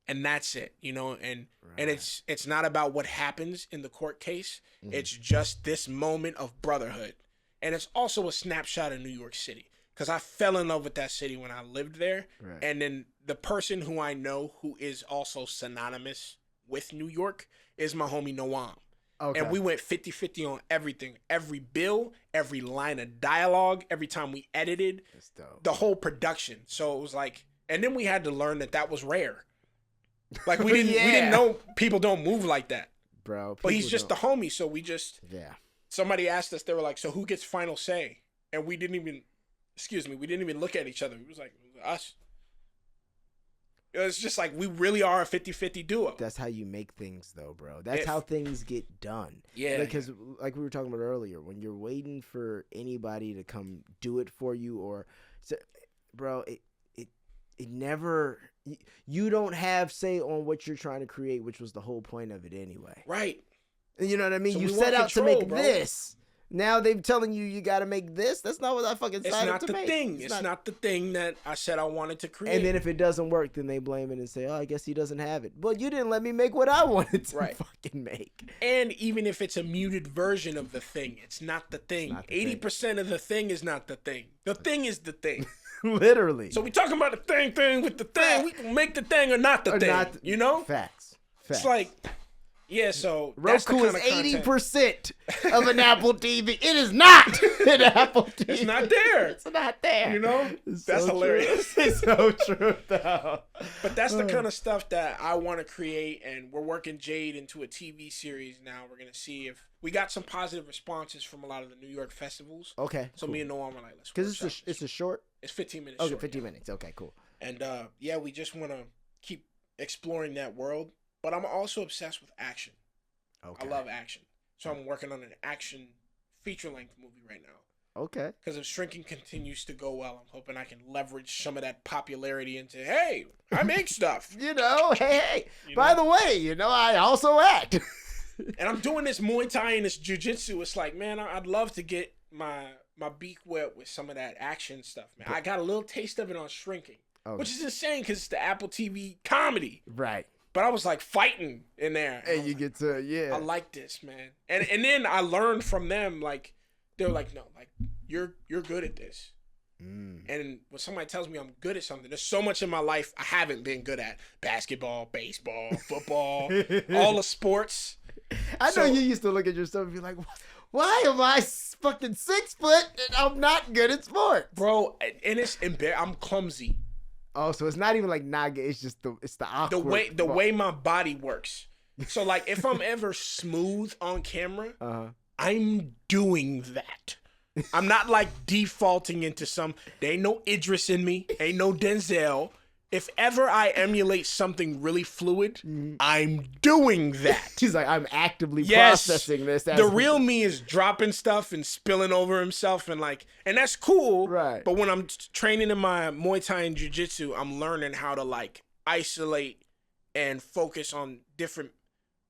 And that's it, you know, and it's not about what happens in the court case. It's just this moment of brotherhood. And it's also a snapshot of New York City, because I fell in love with that city when I lived there. Right. And then the person who I know who is also synonymous with New York is my homie Noam. Okay. And we went 50-50 on everything. Every bill, every line of dialogue, every time we edited, That's dope. the whole production. So it was like, and then we had to learn that was rare. Like, we didn't Yeah. know people don't move like that. Bro. But he's people just the don't- homie, so we just, Yeah. somebody asked us, they were like, so who gets final say? And we didn't even look at each other. It was like, us. It was just like, we really are a 50-50 duo. That's how you make things, though, bro. That's If- how things get done. Yeah. Because, like we were talking about earlier, when you're waiting for anybody to come do it for you or So, bro, it never. You don't have say on what you're trying to create, which was the whole point of it anyway. Right. You know what I mean? So you we set want out control, to make bro. this. Now they're telling you got to make this. That's not what I fucking It's signed up not to the make. thing. It's not the thing that I said I wanted to create. And then if it doesn't work, then they blame it and say, "Oh, I guess he doesn't have it." Well, you didn't let me make what I wanted to fucking make. And even if it's a muted version of the thing, it's not the thing. 80% of the thing is not the thing. The thing is the thing. Literally. So we talking about the thing with the thing. We can make the thing or not the thing. You know? Facts. It's like, yeah, so that's the Roku kind is of content. 80% of an Apple TV. It is not an Apple TV. It's not there. It's not there. You know? It's That's so hilarious. True. It's so true, though. But that's the kind of stuff that I want to create, and we're working Jade into a TV series now. We're going to see if we got some positive responses from a lot of the New York festivals. Okay. So me and Noam were like, let's because workshop it's a short. It's 15 minutes. Okay, short, 15 yeah. minutes. Okay, cool. And yeah, we just want to keep exploring that world. But I'm also obsessed with action. Okay. I love action. So I'm working on an action feature-length movie right now. Okay. Because if Shrinking continues to go well, I'm hoping I can leverage some of that popularity into, hey, I make stuff. You know, hey. You By know? the way, you know, I also act. And I'm doing this Muay Thai and this Jiu-Jitsu. It's like, man, I'd love to get my beak wet with some of that action stuff, man. I got a little taste of it on Shrinking, which is insane because it's the Apple TV comedy. Right. But I was like fighting in there. And you get to, I like this, man. And then I learned from them, like, they're like, no, like, you're good at this. And when somebody tells me I'm good at something, there's so much in my life I haven't been good at. Basketball, baseball, football, all the sports. I know you used to look at yourself and be like, why am I fucking 6 foot and I'm not good at sports? Bro, and it's I'm clumsy. Oh, so it's not even like naga. It's just the awkward. The way my body works. So like if I'm ever smooth on camera, I'm doing that. I'm not like defaulting into some. There ain't no Idris in me. Ain't no Denzel. If ever I emulate something really fluid, I'm doing that. He's like, I'm actively processing this. The real me is dropping stuff and spilling over himself and that's cool. Right. But when I'm training in my Muay Thai and Jiu-Jitsu, I'm learning how to like isolate and focus on different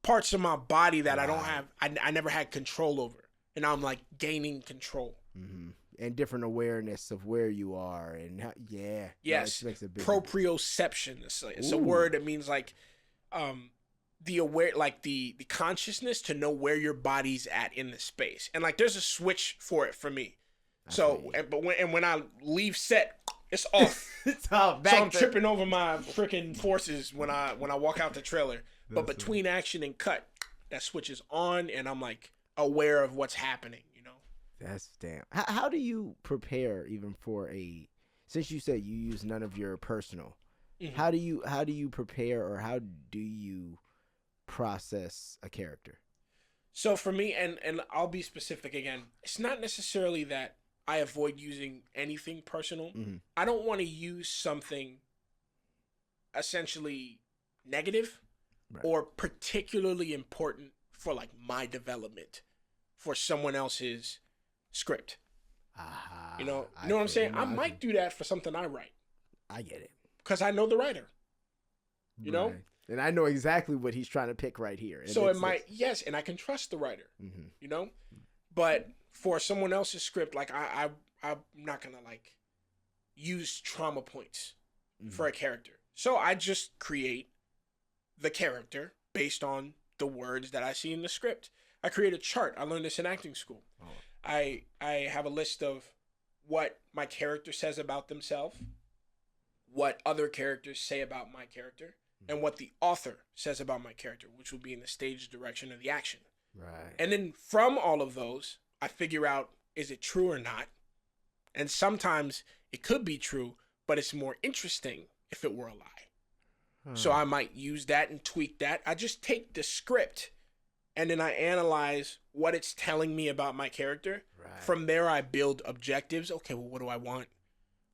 parts of my body that I don't have, I never had control over. And I'm like gaining control. Mm-hmm. And different awareness of where you are and how, yes, no, it makes a big proprioception. It's a word that means like the aware, like the consciousness to know where your body's at in the space. And like there's a switch for it for me. So when I leave set, it's off. It's all back. So I'm tripping over my freaking forces when I walk out the trailer. But between action and cut, that switch is on, and I'm like aware of what's happening. That's damn. How do you prepare even for since you said you use none of your personal, how do you prepare or how do you process a character? So for me, and I'll be specific again, it's not necessarily that I avoid using anything personal. I don't want to use something essentially negative or particularly important for like my development for someone else's script. You know what I'm saying? I might do that for something I write. I get it. Because I know the writer. You know? And I know exactly what he's trying to pick right here. So it might, yes, and I can trust the writer. You know? But for someone else's script, like I'm not gonna like use trauma points for a character. So I just create the character based on the words that I see in the script. I create a chart. I learned this in acting school. I have a list of what my character says about themselves, what other characters say about my character, and what the author says about my character, which would be in the stage direction of the action. Right. And then from all of those, I figure out, is it true or not? And sometimes it could be true, but it's more interesting if it were a lie. So I might use that and tweak that. I just take the script and then I analyze what it's telling me about my character. Right. From there, I build objectives. Okay, well, what do I want?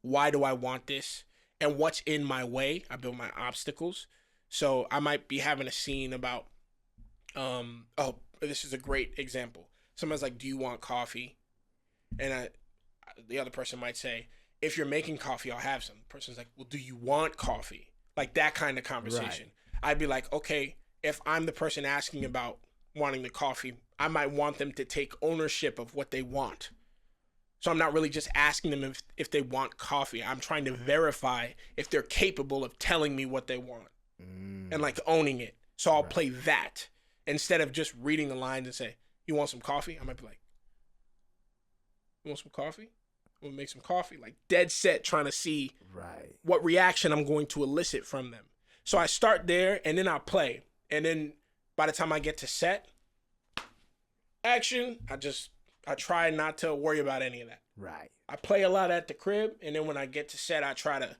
Why do I want this? And what's in my way? I build my obstacles. So I might be having a scene about, this is a great example. Someone's like, do you want coffee? And the other person might say, if you're making coffee, I'll have some. The person's like, well, do you want coffee? Like that kind of conversation. I'd be like, okay, if I'm the person asking about wanting the coffee, I might want them to take ownership of what they want. So I'm not really just asking them if they want coffee. I'm trying to verify if they're capable of telling me what they want and like owning it. So I'll play that instead of just reading the lines and say, you want some coffee? I might be like, you want some coffee? We'll make some coffee. Like dead set trying to see what reaction I'm going to elicit from them. So I start there and then I'll play. And then by the time I get to set, action, I try not to worry about any of that. Right. I play a lot at the crib, and then when I get to set, I try to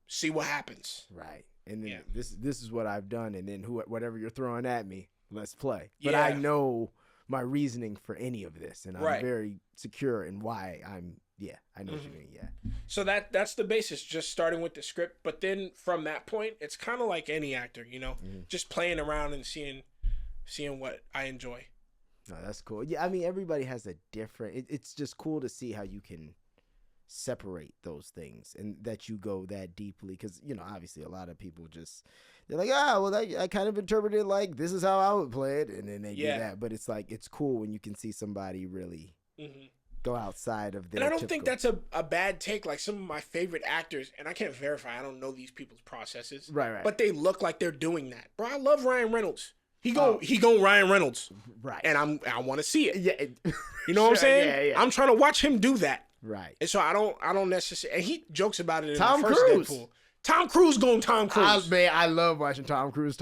see what happens. Right. And then this is what I've done, and then whatever you're throwing at me, let's play. But Yeah. I know my reasoning for any of this, and I'm very secure in why I know what you mean, So that's the basis, just starting with the script. But then from that point, it's kind of like any actor, you know, just playing around and seeing what I enjoy. No, that's cool. Yeah, I mean, everybody has a different. It's just cool to see how you can separate those things and that you go that deeply, because obviously a lot of people they're like, I kind of interpreted like this is how I would play it, and then they do that. But it's like it's cool when you can see somebody really go outside of their. And I don't think that's a bad take. Like some of my favorite actors, and I can't verify, I don't know these people's processes, right. But they look like they're doing that. Bro, I love Ryan Reynolds. He go Ryan Reynolds, right? And I want to see it. Yeah, you know what I'm saying? Yeah. I'm trying to watch him do that, right? And so I don't necessarily. And he jokes about it in Tom the first Cruise. Deadpool. Tom Cruise going Tom Cruise. I love watching Tom Cruise.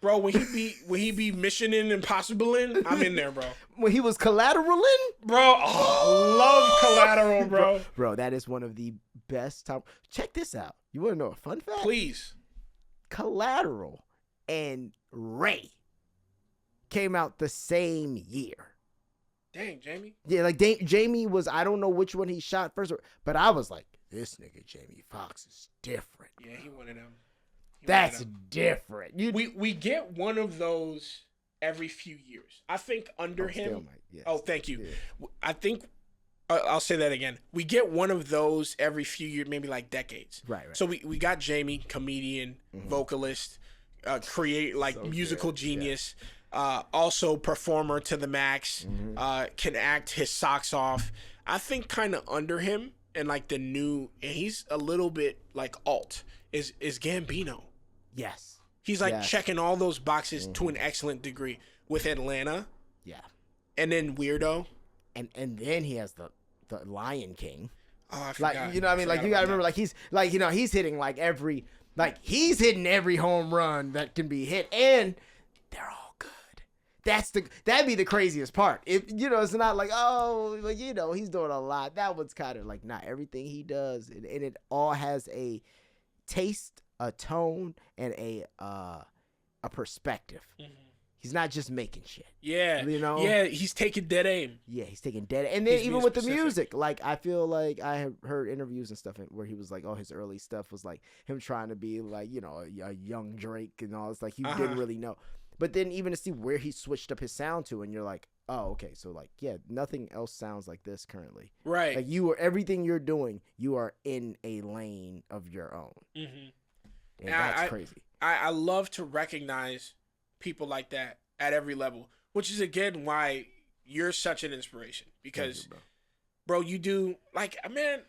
Bro, when he be Mission Impossible in, I'm in there, bro. When he was Collateral in, bro, love Collateral, bro. Bro, that is one of the best Tom. Check this out. You want to know a fun fact? Please. Collateral and Ray came out the same year. Dang, Jamie. Yeah, like Jamie was, I don't know which one he shot first, but I was like, this nigga Jamie Foxx is different. Yeah, he one of them. That's different. We get one of those every few years. I think under him. Yes. Oh, thank you. Yeah. I think I'll say that again. We get one of those every few years, maybe like decades. Right. So we got Jamie, comedian, vocalist, musical genius. Yeah. Also performer to the max, can act his socks off. I think kind of under him and like the new, and he's a little bit like alt, is Gambino. Yes. He's like checking all those boxes to an excellent degree with Atlanta. Yeah. And then Weirdo. And then he has the Lion King. Oh, I forgot. Like, you know what I mean? Like, you gotta remember, like, he's hitting he's hitting every home run that can be hit, and they're all that'd be the craziest part. If it's not like, he's doing a lot. That one's kind of like not everything he does, and it all has a taste, a tone, and a perspective. He's not just making shit. Yeah. Yeah, he's taking dead aim. Yeah, he's taking dead aim. And then even with the music, like I feel like I have heard interviews and stuff where he was like, his early stuff was like him trying to be like, a young Drake and all this. Like he didn't really know. But then even to see where he switched up his sound to, and you're like, oh, okay, so like, yeah, nothing else sounds like this currently. Right. Like everything you're doing, you are in a lane of your own. And that's crazy. I love to recognize people like that at every level, which is again why you're such an inspiration. Because, bro, you do like, man,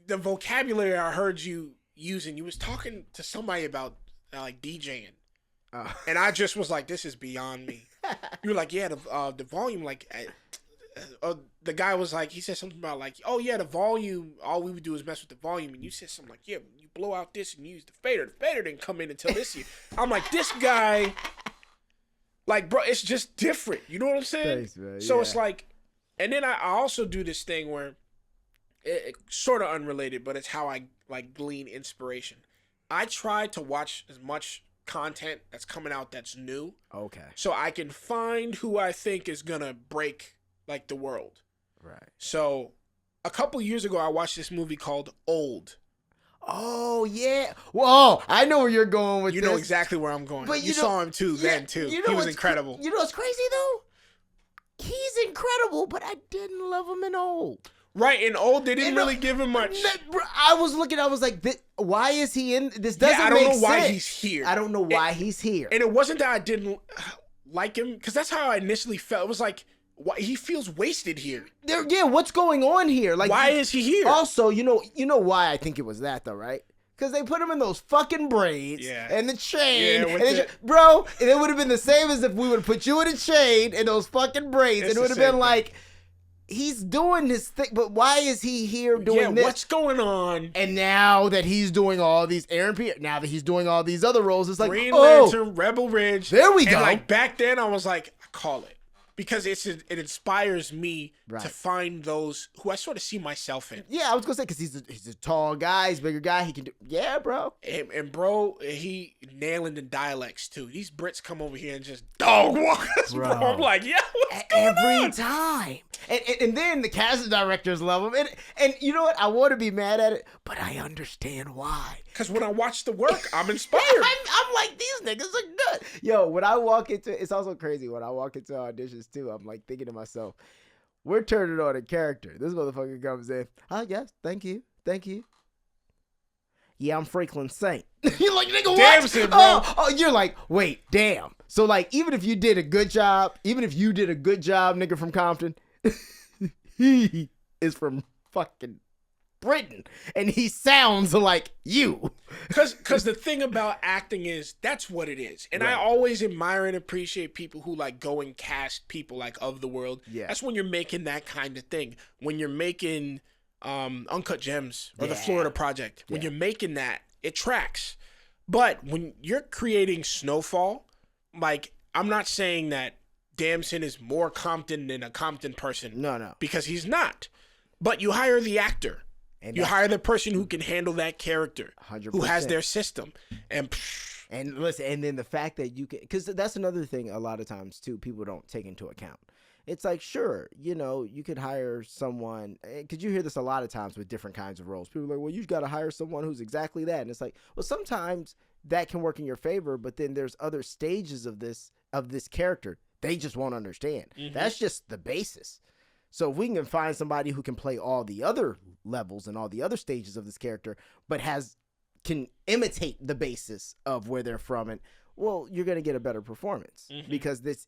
the vocabulary I heard you using. You was talking to somebody about like DJing. And I just was like, this is beyond me. You were like, yeah, the volume, like, the guy was like, he said something about like, oh yeah, the volume, all we would do is mess with the volume. And you said something like, yeah, you blow out this and use the fader didn't come in until this year. I'm like, this guy, like, bro, it's just different. You know what I'm saying? Thanks, man. So yeah. It's like, and then I also do this thing where it sort of unrelated, but it's how I like glean inspiration. I try to watch as much content that's coming out that's new, so I can find who I think is gonna break like the world. Right. So a couple years ago I watched this movie called Old. Oh yeah. Whoa, I know where you're going with this. You know exactly where I'm going. But you saw him too then too. He was incredible. You know what's crazy though? He's incredible, but I didn't love him in Old. Right, and old, they didn't really give him much. I was looking, I was like, why is he in? This doesn't make sense. I don't know why he's here. I don't know why he's here. And it wasn't that I didn't like him, because that's how I initially felt. It was like, why, he feels wasted here. Yeah, what's going on here? Like, why is he here? Also, you know why I think it was that though, right? Because they put him in those fucking braids and the chain. Bro, it would have been the same as if we would have put you in a chain and those fucking braids. And it would have been like, he's doing this thing, but why is he here doing this? What's going on? And now that he's doing all these now that he's doing all these other roles, it's like, Green Lantern, Rebel Ridge. There we go. And like back then, I was like, I call it. Because it inspires me to find those who I sort of see myself in. Yeah, I was gonna say because he's a tall guy, he's a bigger guy. He can do, bro. And bro, he nailing the dialects too. These Brits come over here and just dog walk us, bro. I'm like, yeah, what's going on? Every time. And then the casting directors love him. And you know what? I want to be mad at it, but I understand why. Because when I watch the work, I'm inspired. I'm like, these niggas are good. Yo, when I walk into, it's also crazy when I walk into auditions too. I'm like thinking to myself, we're turning on a character. This motherfucker comes in. Oh, yes, thank you. Yeah, I'm Franklin Saint. You're like, nigga, what? Damn, bro. Oh, you're like, wait, damn. So like, even if you did a good job, nigga from Compton, he is from fucking Britain, and he sounds like you. Because the thing about acting is that's what it is, and I always admire and appreciate people who like go and cast people like of the world. Yeah, that's when you're making that kind of thing. When you're making Uncut Gems or the Florida Project, when you're making that, it tracks. But when you're creating Snowfall, like I'm not saying that Damson is more Compton than a Compton person. No, because he's not. But you hire the actor. And you hire the person who can handle that character, 100%. Who has their system, and listen, and then the fact that you can, because that's another thing. A lot of times too, people don't take into account. It's like, sure, you could hire someone, because you hear this a lot of times with different kinds of roles. People are like, well, you got to hire someone who's exactly that, and it's like, well, sometimes that can work in your favor, but then there's other stages of this character they just won't understand. Mm-hmm. That's just the basis. So if we can find somebody who can play all the other levels and all the other stages of this character, but can imitate the basis of where they're from, and well, you're gonna get a better performance. Mm-hmm. Because this,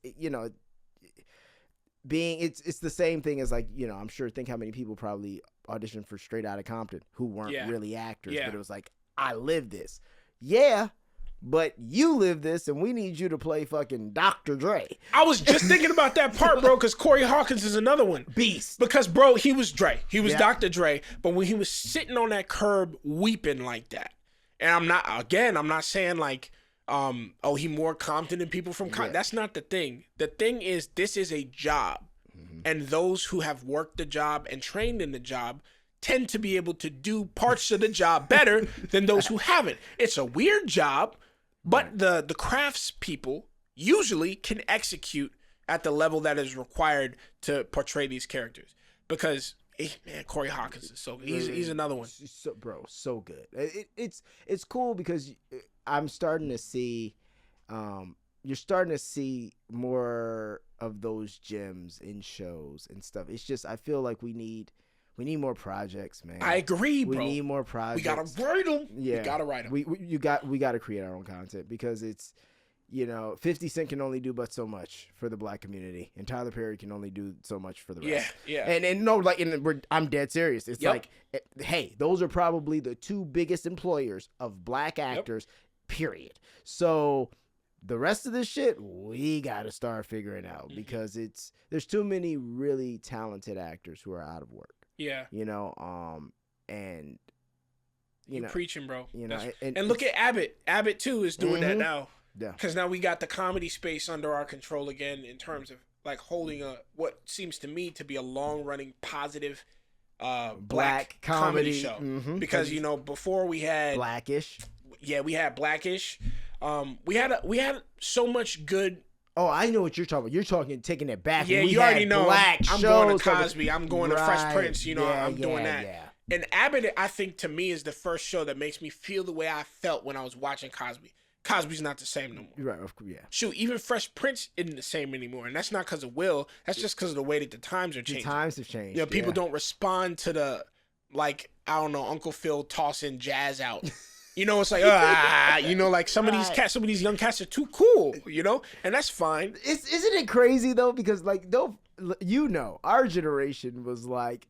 it's the same thing as like, I'm sure, think how many people probably auditioned for Straight Outta Compton who weren't really actors, but it was like, I live this. Yeah. But you live this, and we need you to play fucking Dr. Dre. I was just thinking about that part, bro, because Corey Hawkins is another one. Beast. Because, bro, he was Dre. He was Dr. Dre. But when he was sitting on that curb weeping like that, and I'm not saying like, he more Compton than people from Compton. That's not the thing. The thing is, this is a job. Mm-hmm. And those who have worked the job and trained in the job tend to be able to do parts of the job better than those who haven't. It's a weird job. But the crafts people usually can execute at the level that is required to portray these characters. Because, man, Corey Hawkins is so good. He's another one. So good. It's cool because I'm starting to see, you're starting to see more of those gems in shows and stuff. It's just, I feel like we need more projects, man. I agree, bro. We need more projects. We gotta write them. Yeah, we gotta write them. We gotta create our own content because it's, 50 Cent can only do but so much for the black community, and Tyler Perry can only do so much for the rest. Yeah. And no, like, I'm dead serious. It's like, hey, those are probably the two biggest employers of black actors. Period. So the rest of this shit, we gotta start figuring out because there's too many really talented actors who are out of work. Yeah. And you're preaching, bro. And look at Abbott. Abbott too is doing that now. Yeah. Because now we got the comedy space under our control again in terms of like holding what seems to me to be a long running positive black comedy show. Mm-hmm. Because before we had Blackish. Yeah, we had Blackish. We had so much good. Oh, I know what you're talking about. You're taking it back. Yeah, you already know. I'm going to Cosby. I'm going to Fresh Prince. I'm doing that. Yeah. And Abbott, I think, to me, is the first show that makes me feel the way I felt when I was watching Cosby. Cosby's not the same no more. Right, of course, yeah. Shoot, even Fresh Prince isn't the same anymore, and that's not because of Will. That's just because of the way that the times are The changing. times have changed. You know, people don't respond to the, like, I don't know, Uncle Phil tossing jazz out. You know, it's like, you know, like some of these cats, some of these young cats are too cool, you know, and that's fine. Isn't it crazy though? Because like, our generation was like,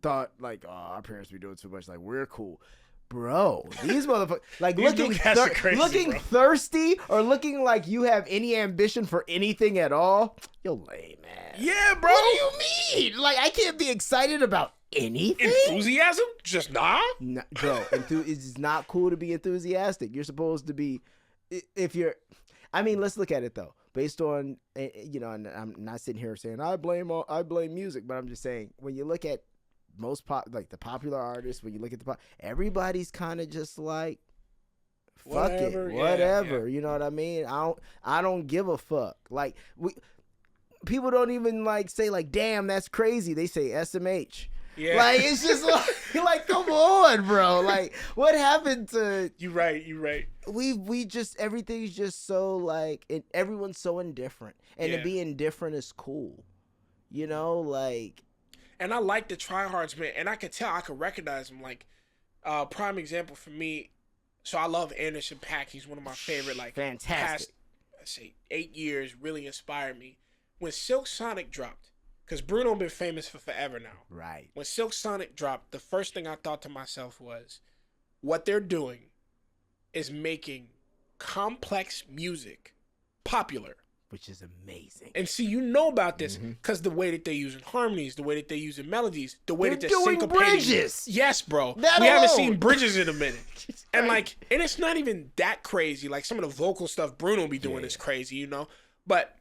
thought like, oh, our parents be doing too much. Like, we're cool. Bro, these motherfuckers, like These new cats are crazy, looking bro. thirsty or looking like you have any ambition for anything at all. You're lame, man. Yeah, bro. What do you mean? Like, I can't be excited about anything? Enthusiasm? Just nah? No, bro, it's not cool to be enthusiastic. You're supposed to be, if you're, I mean, let's look at it though. Based on, you know, and I'm not sitting here saying I blame music, but I'm just saying when you look at most like the popular artists, when you look at everybody's kind of just like, fuck Whatever, it, yeah, whatever. yeah. You know what I mean? I don't give a fuck. Like people don't even like say like, damn, that's crazy. They say SMH. Yeah. Like, it's just like, come on, bro. Like, what happened to... You right. We just, everything's just so, like, everyone's so indifferent. And to be indifferent is cool. You know, like... And I like the tryhards, man. And I could tell, I could recognize them. Like, prime example for me, so I love Anderson .Paak. He's one of my favorite, like... Fantastic. Past, let's say, 8 years really inspired me. When Silk Sonic dropped, because Bruno been famous for forever now. Right. When Silk Sonic dropped, the first thing I thought to myself was, what they're doing is making complex music popular. Which is amazing. And see, you know about this because the way that they use harmonies, the way that they use melodies, the way They're that they're doing syncopating. bridges. Yes, bro. That we haven't alone. seen bridges in a minute. And like, and it's not even that crazy. Like some of the vocal stuff Bruno be doing is crazy, you know? But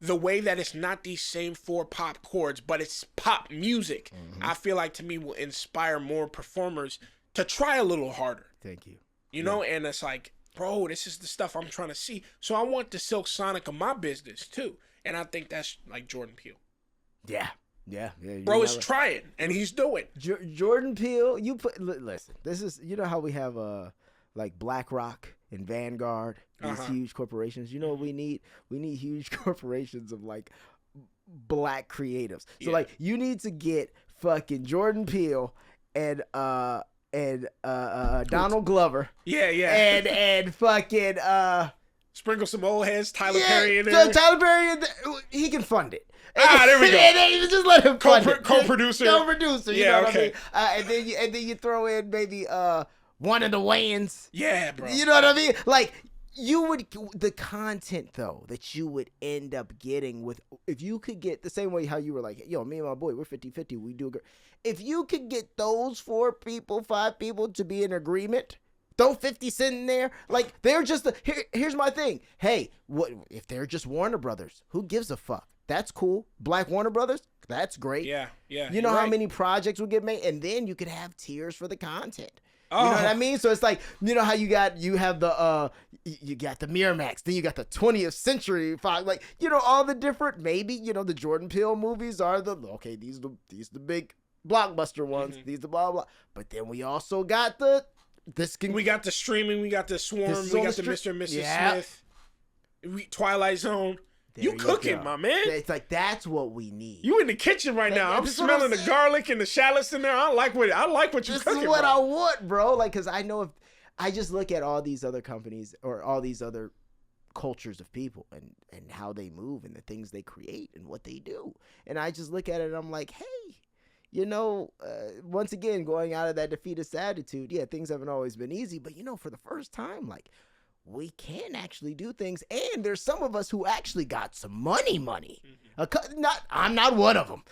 the way that it's not these same 4 pop chords, but it's pop music, I feel like to me will inspire more performers to try a little harder. Thank you. You know, and it's like, bro, this is the stuff I'm trying to see. So I want the Silk Sonic of my business too. And I think that's like Jordan Peele. Yeah. Bro is trying, and he's doing. Jordan Peele, listen, this is, you know how we have like BlackRock and Vanguard, these huge corporations. You know what we need? We need huge corporations of like black creatives. So like you need to get fucking Jordan Peele and Donald Glover. Yeah. And fucking sprinkle some old heads, Tyler Perry in there. So Tyler Perry, he can fund it. There we go. And just let him fund it. Co-producer. Co-producer. You Yeah, know what okay. I mean? And then you throw in maybe one of the Wayans. Yeah, bro. You know what I mean? Like the content though that you would end up getting with, if you could get the same way how you were like, yo, me and my boy, we're 50-50, we do. If you could get those 4 people, 5 people to be in agreement, throw 50 Cent in there, like they're just here's my thing. Hey, what if they're just Warner Brothers? Who gives a fuck? That's cool. Black Warner Brothers, that's great. Yeah. You know how many projects would get made, and then you could have tiers for the content. You know what I mean? So it's like, you know how you have the you got the Miramax, then you got the 20th Century Fox, like, you know, all the different, maybe, you know, the Jordan Peele movies are these the big blockbuster ones, these the blah blah. But then we also got we got the streaming, we got the Swarm, we got the Mr. and Mrs. Smith, Twilight Zone. You cooking, my man. It's like, that's what we need. You in the kitchen right now. I'm smelling the garlic and the shallots in there. I like what you're cooking. This is what I want, bro. Like, because I know if I just look at all these other companies or all these other cultures of people and how they move and the things they create and what they do. And I just look at it and I'm like, hey, you know, once again, going out of that defeatist attitude, yeah, things haven't always been easy. But, you know, for the first time, like, we can actually do things, and there's some of us who actually got some money. I'm not one of them,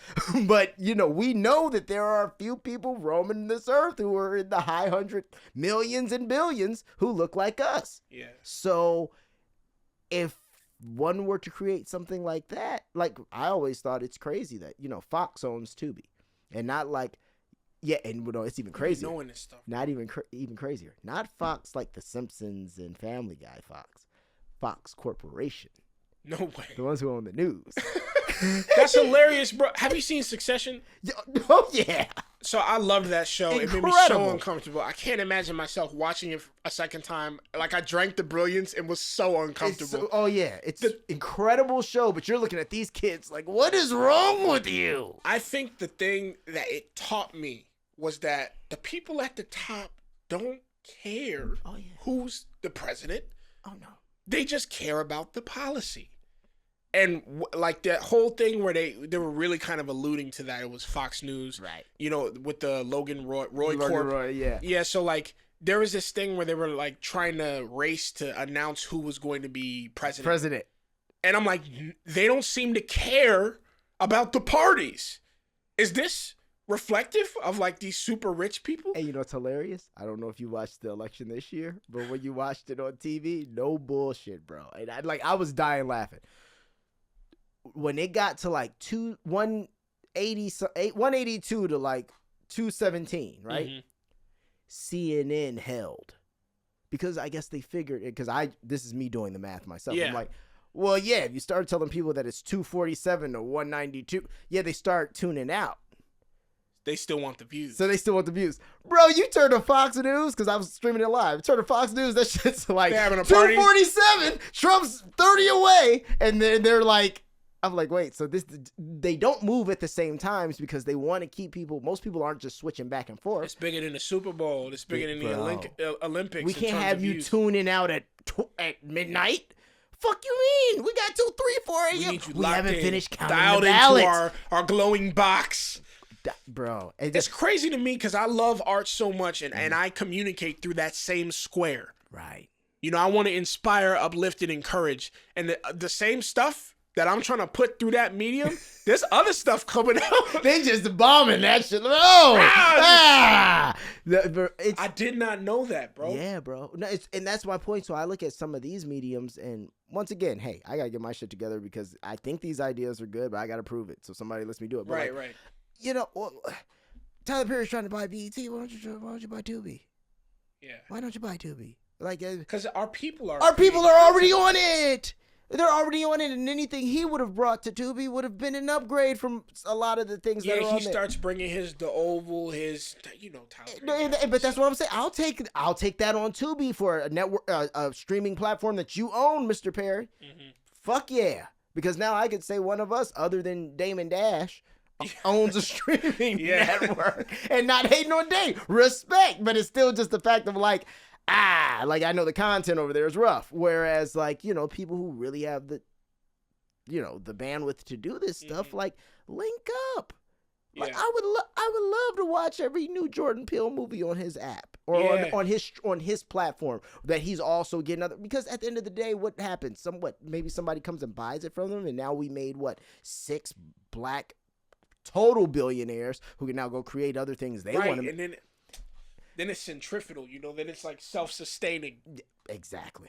but you know, we know that there are a few people roaming this earth who are in the high 100 millions and billions who look like us. Yeah. So if one were to create something like that, like, I always thought it's crazy that, you know, Fox owns Tubi, and not like, yeah, and you know, it's even crazier. Knowing this stuff. Not even crazier. Not Fox like The Simpsons and Family Guy Fox Corporation. No way. The ones who own the news. That's hilarious, bro. Have you seen Succession? Oh, yeah. So I loved that show. It made me so Incredible. uncomfortable. I can't imagine myself watching it a second time. Like, I drank the brilliance and was so uncomfortable. It's an incredible show, but you're looking at these kids like, what is wrong with you? I think the thing that it taught me was that the people at the top don't care who's the president. Oh no. They just care about the policy. And like that whole thing where they were really kind of alluding to that. It was Fox News, Right? You know, with the Logan Roy Corp. Roy, yeah. Yeah, so like there was this thing where they were like trying to race to announce who was going to be president. And I'm like, they don't seem to care about the parties. Is this reflective of like these super rich people? Hey, you know what's hilarious? I don't know if you watched the election this year, but when you watched it on TV, no bullshit, bro. And I was dying laughing. When it got to like 182 to like 217, right? Mm-hmm. CNN held. Because I guess they figured it, because this is me doing the math myself. Yeah. I'm like, well, yeah, if you start telling people that it's 247 or 192, yeah, they start tuning out. They still want the views. So they still want the views. Bro, you turn to Fox News, because I was streaming it live. Turn to Fox News, that shit's like They're having a party. 247, Trump's 30 away, and then they're like, I'm like, wait, so they don't move at the same times because they want to keep people, most people aren't just switching back and forth. It's bigger than the Super Bowl. It's bigger than the Olympics. We in can't terms have of you views. tuning out at midnight. Fuck you mean? We got 2, 3, 4 We a.m. need you We locked haven't in, finished counting dialed the ballots. into our glowing box. Bro, It's crazy to me because I love art so much, and I communicate through that same square. right. You know, I want to inspire, uplift, and encourage. And the same stuff that I'm trying to put through that medium, there's other stuff coming out. They just bombing that shit. No. I did not know that, bro. Yeah, bro. No, and that's my point. So I look at some of these mediums, and once again, hey, I gotta get my shit together because I think these ideas are good, but I gotta prove it. So somebody lets me do it. But Right. You know, Tyler Perry's trying to buy BET. Why don't you buy Tubi? Yeah. Why don't you buy Tubi? Like, Because our people are already on it. They're already on it, and anything he would have brought to Tubi would have been an upgrade from a lot of the things that are on he there. starts bringing the Oval, Tyler Perry. But that's what I'm saying. I'll take that on Tubi for a network, a streaming platform that you own, Mr. Perry. Mm-hmm. Fuck yeah, because now I could say one of us, other than Damon Dash, owns a streaming network, and not hating on Dame. Respect, but it's still just the fact of like I know the content over there is rough. Whereas like, you know, people who really have the bandwidth to do this stuff, like link up. Yeah. Like I would love to watch every new Jordan Peele movie on his app or on his platform that he's also getting other, because at the end of the day, what happens? Maybe somebody comes and buys it from them, and now we made 6 black total billionaires who can now go create other things they want to. And then it's centrifugal, you know. Then it's like self-sustaining. Exactly.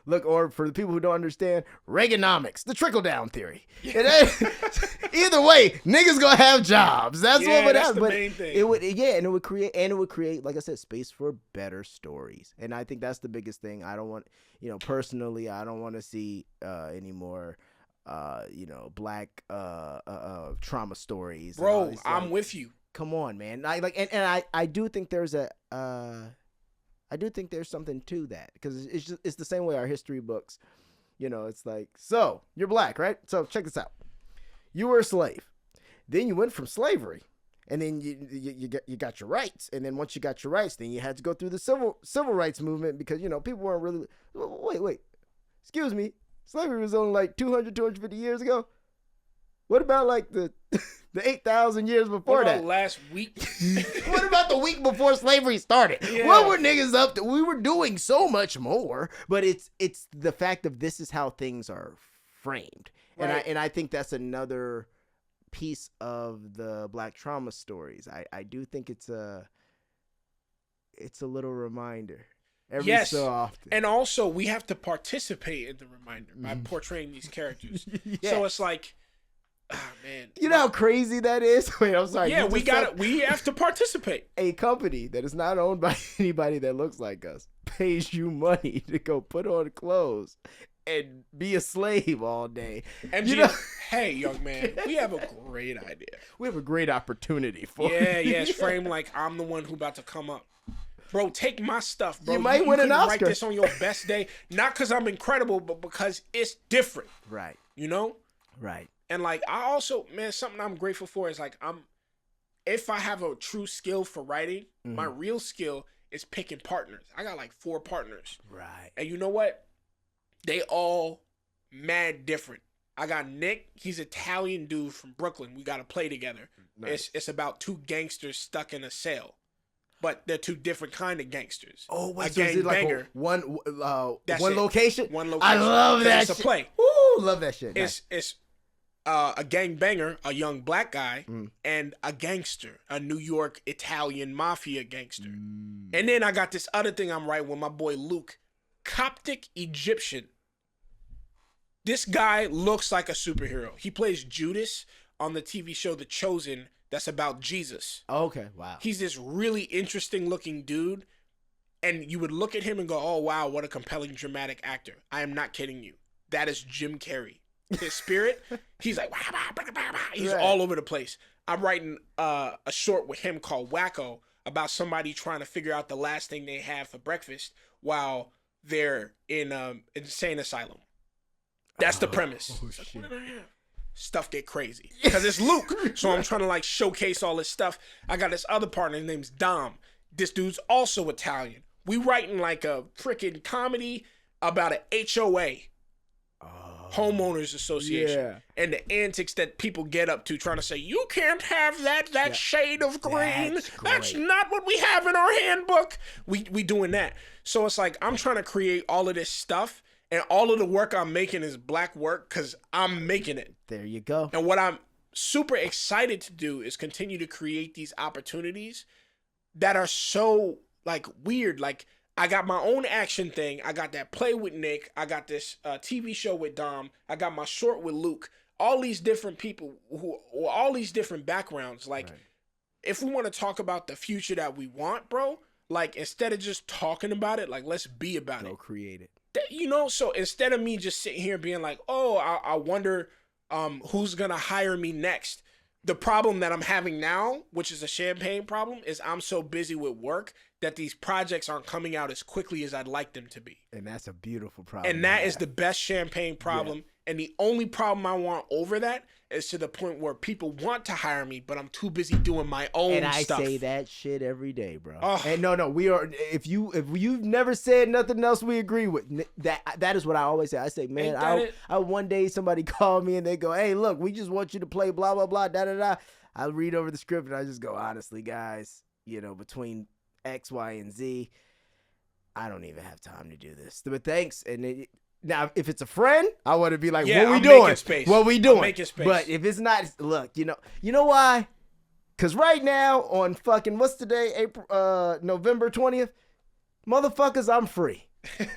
Look, or for the people who don't understand, Reaganomics, the trickle-down theory. Either way, niggas gonna have jobs. That's what would happen. The main thing. It would create, like I said, space for better stories. And I think that's the biggest thing. I don't want, personally, I don't want to see any more, black trauma stories. Bro, I'm with you. Come on, man. I do think there's something to that, because it's the same way our history books, it's like, so you're black, right? So check this out. You were a slave. Then you went from slavery, and then you got your rights. And then once you got your rights, then you had to go through the civil rights movement, because, people weren't really, wait, excuse me. Slavery was only like 250 years ago. What about like the 8,000 years before that? Last week? What about the week before slavery started? Yeah. What were niggas up to? We were doing so much more, but it's the fact of this is how things are framed. Right. And I think that's another piece of the black trauma stories. I do think it's a little reminder. Every so often. And also we have to participate in the reminder by portraying these characters. Yes. So it's like, man. You know how crazy that is? Wait, I'm sorry. Yeah, we have to participate. A company that is not owned by anybody that looks like us pays you money to go put on clothes and be a slave all day. MG, You know? hey, young man, we have a great idea. We have a great opportunity for Yeah, you. yeah, it's framed like I'm the one who about to come up. Bro, take my stuff, bro. You might win an can write Oscar. this on your best day, not because I'm incredible, but because it's different. Right. You know? Right. And like I also, man, something I'm grateful for is like if I have a true skill for writing, my real skill is picking partners. I got like 4 partners. Right. And you know what? They all mad different. I got Nick, he's Italian dude from Brooklyn. We got to play together. Nice. It's about 2 gangsters stuck in a cell. But they're 2 different kind of gangsters. Oh, wait, a so is it like banger. one That's one it. location? One I location. love 'Cause that it's a shit. play. Ooh, love that shit. Nice. It's a gang banger, a young black guy, and a gangster, a New York Italian mafia gangster. And then I got this other thing I'm writing with my boy Luke, Coptic Egyptian. This guy looks like a superhero. He plays Judas on the TV show The Chosen that's about Jesus. Okay, wow. He's this really interesting looking dude. And you would look at him and go, oh, wow, what a compelling dramatic actor. I am not kidding you. That is Jim Carrey. His spirit, he's like, he's Right. all over the place. I'm writing a short with him called Wacko about somebody trying to figure out the last thing they have for breakfast while they're in insane asylum. That's the premise. It's like, what did I have? Stuff get crazy because it's Luke. So I'm trying to like showcase all this stuff. I got this other partner. His name's Dom. This dude's also Italian. We writing like a freaking comedy about an HOA, homeowners association, Yeah. and the antics that people get up to trying to say you can't have that shade of green. That's great. not what we have in our handbook. We doing that. So it's like I'm trying to create all of this stuff. And all of the work I'm making is black work because I'm making it. There you go. And what I'm super excited to do is continue to create these opportunities that are so like weird. Like I got my own action thing. I got that play with Nick. I got this TV show with Dom. I got my short with Luke. All these different people who all these different backgrounds. Like if we want to talk about the future that we want, bro, like instead of just talking about it, like let's be about it. Go create it. You know, so instead of me just sitting here being like, oh, I wonder who's going to hire me next. The problem that I'm having now, which is a champagne problem, is I'm so busy with work that these projects aren't coming out as quickly as I'd like them to be. And that's a beautiful problem. And that is the best champagne problem. And the only problem I want over that is to the point where people want to hire me, but I'm too busy doing my own stuff. And I say that shit every day, bro. Ugh. And no, we are. If you've never said nothing else, we agree with that is what I always say. I say, man, Ain't that it? I one day somebody called me and they go, hey, look, we just want you to play blah blah blah da da da. I read over the script and I just go, honestly, guys, you know, between X, Y, and Z, I don't even have time to do this. But thanks. And now, if it's a friend, I want to be like, Yeah, what we I'm doing? making space. What we I'm doing? making space. But if it's not, look, you know why? Because right now on fucking, what's today? November 20th? Motherfuckers, I'm free.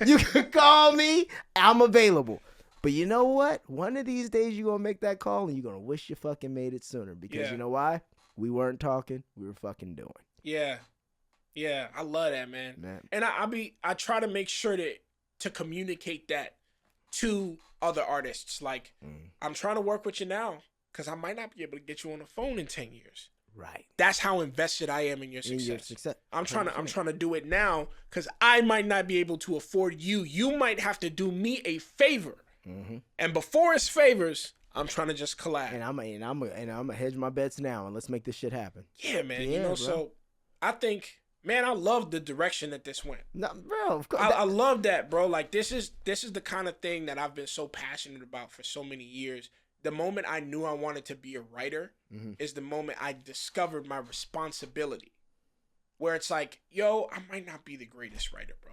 You can call me. I'm available. But you know what? One of these days you're going to make that call and you're going to wish you fucking made it sooner. Because you know why? We weren't talking. We were fucking doing. Yeah. Yeah. I love that, man. And I try to make sure to communicate that to other artists. Like, I'm trying to work with you now because I might not be able to get you on the phone in 10 years. Right. That's how invested I am in your success. In your success. I'm trying to do it now because I might not be able to afford you. You might have to do me a favor. Mm-hmm. And before it's favors, I'm trying to just collab. And I'm gonna hedge my bets now and let's make this shit happen. Yeah, man. Yeah, you know, bro. so I think, man, I love the direction that this went. No, bro, of course. I love that, bro. Like this is the kind of thing that I've been so passionate about for so many years. The moment I knew I wanted to be a writer is the moment I discovered my responsibility. Where it's like, yo, I might not be the greatest writer, bro.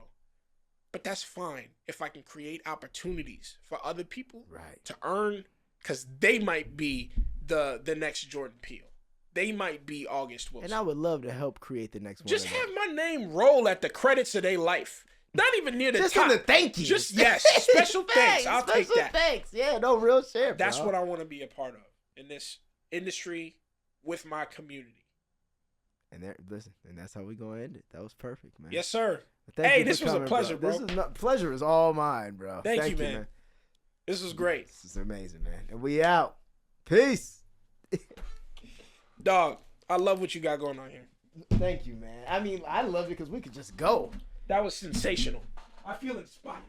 But that's fine if I can create opportunities for other people to earn, because they might be the next Jordan Peele. They might be August Wilson. And I would love to help create the next one. Just have my name roll at the credits of their life. Not even near the just top. for the thank yous. Just, yes, special thanks. I'll take that. Thanks. Yeah, no, real shit, That's bro. what I want to be a part of in this industry with my community. And listen, and that's how we gonna end it. That was perfect, man. Yes, sir. Thank Hey, you for this was a coming, pleasure, bro. Pleasure is all mine, bro. Thank you, man. This was great. This is amazing, man. And we out. Peace. Dog, I love what you got going on here. Thank you, man. I mean, I love it because we could just go. That was sensational. I feel inspired.